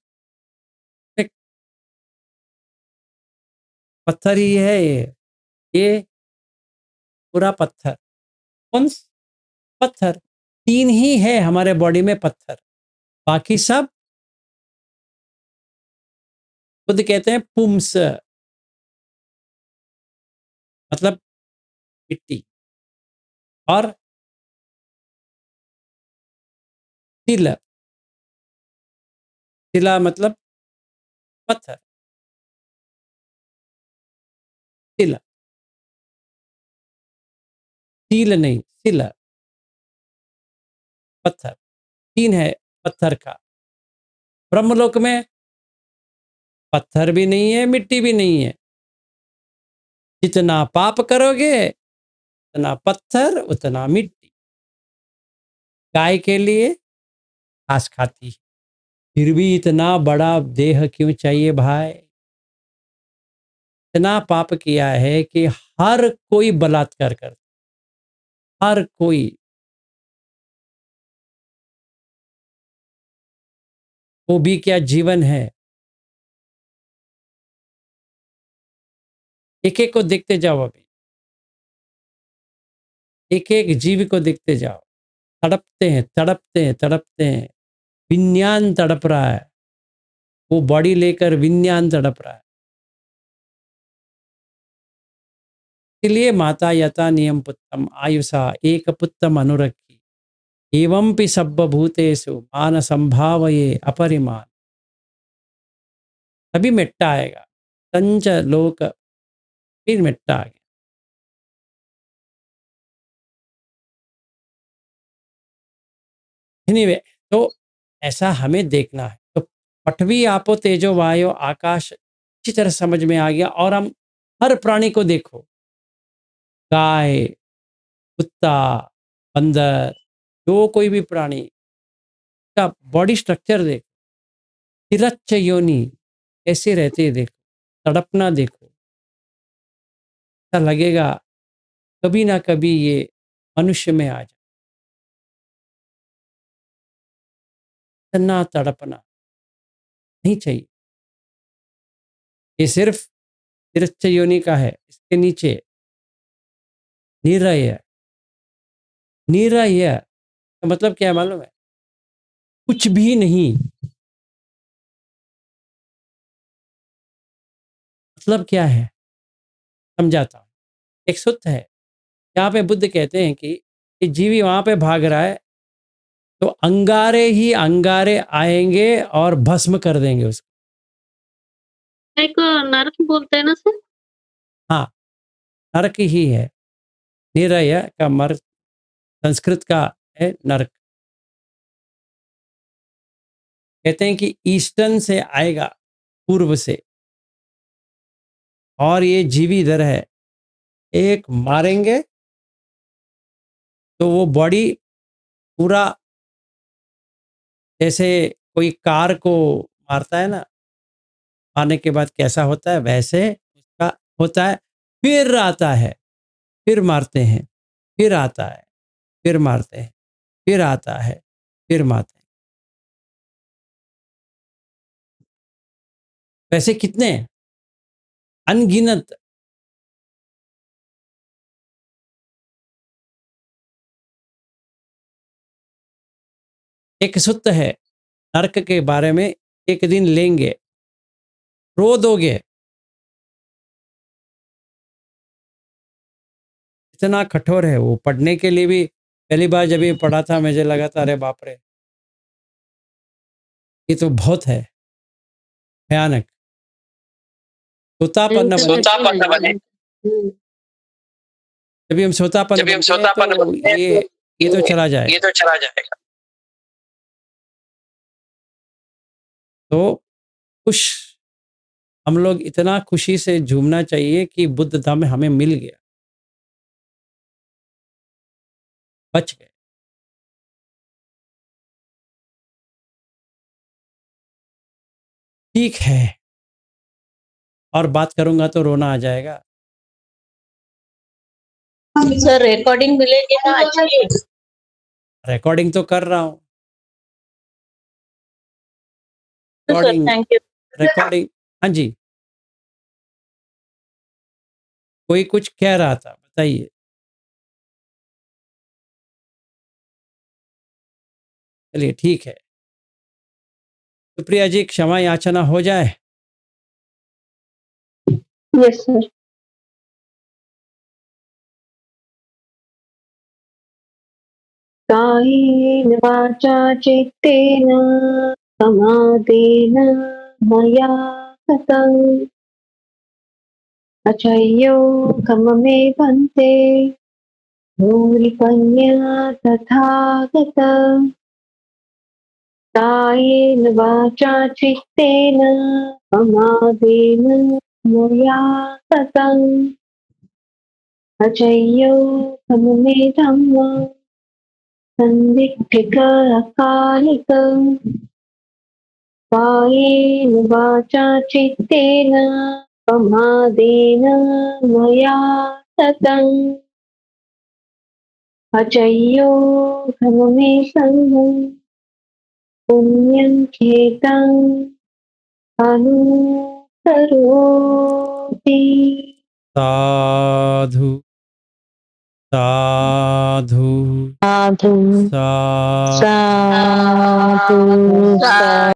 एक पत्थर ही है ये पूरा पत्थर। कौन पत्थर? तीन ही है हमारे बॉडी में पत्थर, बाकी सब खुद कहते हैं पुम्स, मतलब मिट्टी। और तिल, तिला मतलब पत्थर। तिल, तिल नहीं, तिल, पत्थर। तीन है पत्थर का। ब्रह्मलोक में पत्थर भी नहीं है, मिट्टी भी नहीं है। जितना पाप करोगे उतना पत्थर, उतना मिट्टी। गाय के लिए घास खाती है, फिर भी इतना बड़ा देह क्यों चाहिए भाई? इतना पाप किया है कि हर कोई बलात्कार करता, हर कोई। वो भी क्या जीवन है? एक एक को देखते जाओ, अभी एक एक जीव को देखते जाओ। तड़पते हैं, तड़पते हैं, तड़पते हैं। विज्ञान तड़प रहा है, वो बॉडी लेकर विज्ञान तड़प रहा है। इसलिए माता यथा नियम पुत्रम आयुषा एक पुत्रम अनुरक्षी एवं पि सर्वभूतेषु मान संभावये अपरिमाण। तभी मिट्टा आएगा। संच लोक, फिर मिट्टा आ गया। एनीवे, तो ऐसा हमें देखना है। तो पृथ्वी, आपो, तेजो, वायु, आकाश अच्छी तरह समझ में आ गया। और हम हर प्राणी को देखो, गाय, कुत्ता, बंदर, जो कोई भी प्राणी का बॉडी स्ट्रक्चर देखो, तिरच्छ योनि कैसे रहते हैं देखो, तड़पना देखो। ऐसा लगेगा कभी ना कभी ये मनुष्य में आ जाए। इतना तड़पना नहीं चाहिए। ये सिर्फ तिरच्छ योनि का है। इसके नीचे निरय, निरय का मतलब क्या है मालूम है? कुछ भी नहीं। मतलब क्या है समझाता हूँ। एक सूत्र है, यहाँ पे बुद्ध कहते हैं कि ये जीवी वहां पे भाग रहा है तो अंगारे ही अंगारे आएंगे और भस्म कर देंगे उसको। एक नरक बोलते हैं ना सर? हाँ, नरक ही है। निरय का मर संस्कृत का है नरक। कहते हैं कि ईस्टर्न से आएगा, पूर्व से, और ये जीवी इधर है। एक मारेंगे तो वो बॉडी पूरा, जैसे कोई कार को मारता है ना, मारने के बाद कैसा होता है वैसे उसका होता है। फिर आता है, फिर मारते हैं, फिर आता है, फिर मारते हैं, फिर आता है, फिर मारते हैं। वैसे कितने अनगिनत। एक सूत्र है नरक के बारे में, एक दिन लेंगे, रो दोगे। इतना कठोर है वो, पढ़ने के लिए भी पहली बार जब ये पढ़ा था मुझे लगा था अरे बाप रे, ये तो बहुत है भयानक। सोतापन्न इनका बने, सोतापन्न बने। जब हम सोतापन्न बनते हैं तो ये तो चला जाएगा। तो खुश, हम लोग इतना खुशी से झूमना चाहिए कि बुद्ध धाम में हमें मिल गया, बच गए। ठीक है, और बात करूंगा तो रोना आ जाएगा। सर रिकॉर्डिंग मिलेगी ना अच्छी? रिकॉर्डिंग तो कर रहा हूँ। Sir recording thank you. Recording हाँ जी, कोई कुछ कह रहा था, बताइए। चलिए ठीक है, सुप्रिया जी क्षमा याचना हो जाए। Yes sir. कायेन वाचा चित्तेन समाधेन मया कृतं अचयोगममे भन्ते भूरिपन्या तथागत। कायेन वाचा चित्तेन समाधेन मया कृतं अचयोगममे धम्मं संदिग्धिककालिकम्। कायेन वाचा चित्तेन प्रमादेन मया ततं अचय्योघममे संगम् पुण्यं खेतम् अनुसरोति। साधु साधु साधु साधु साधु।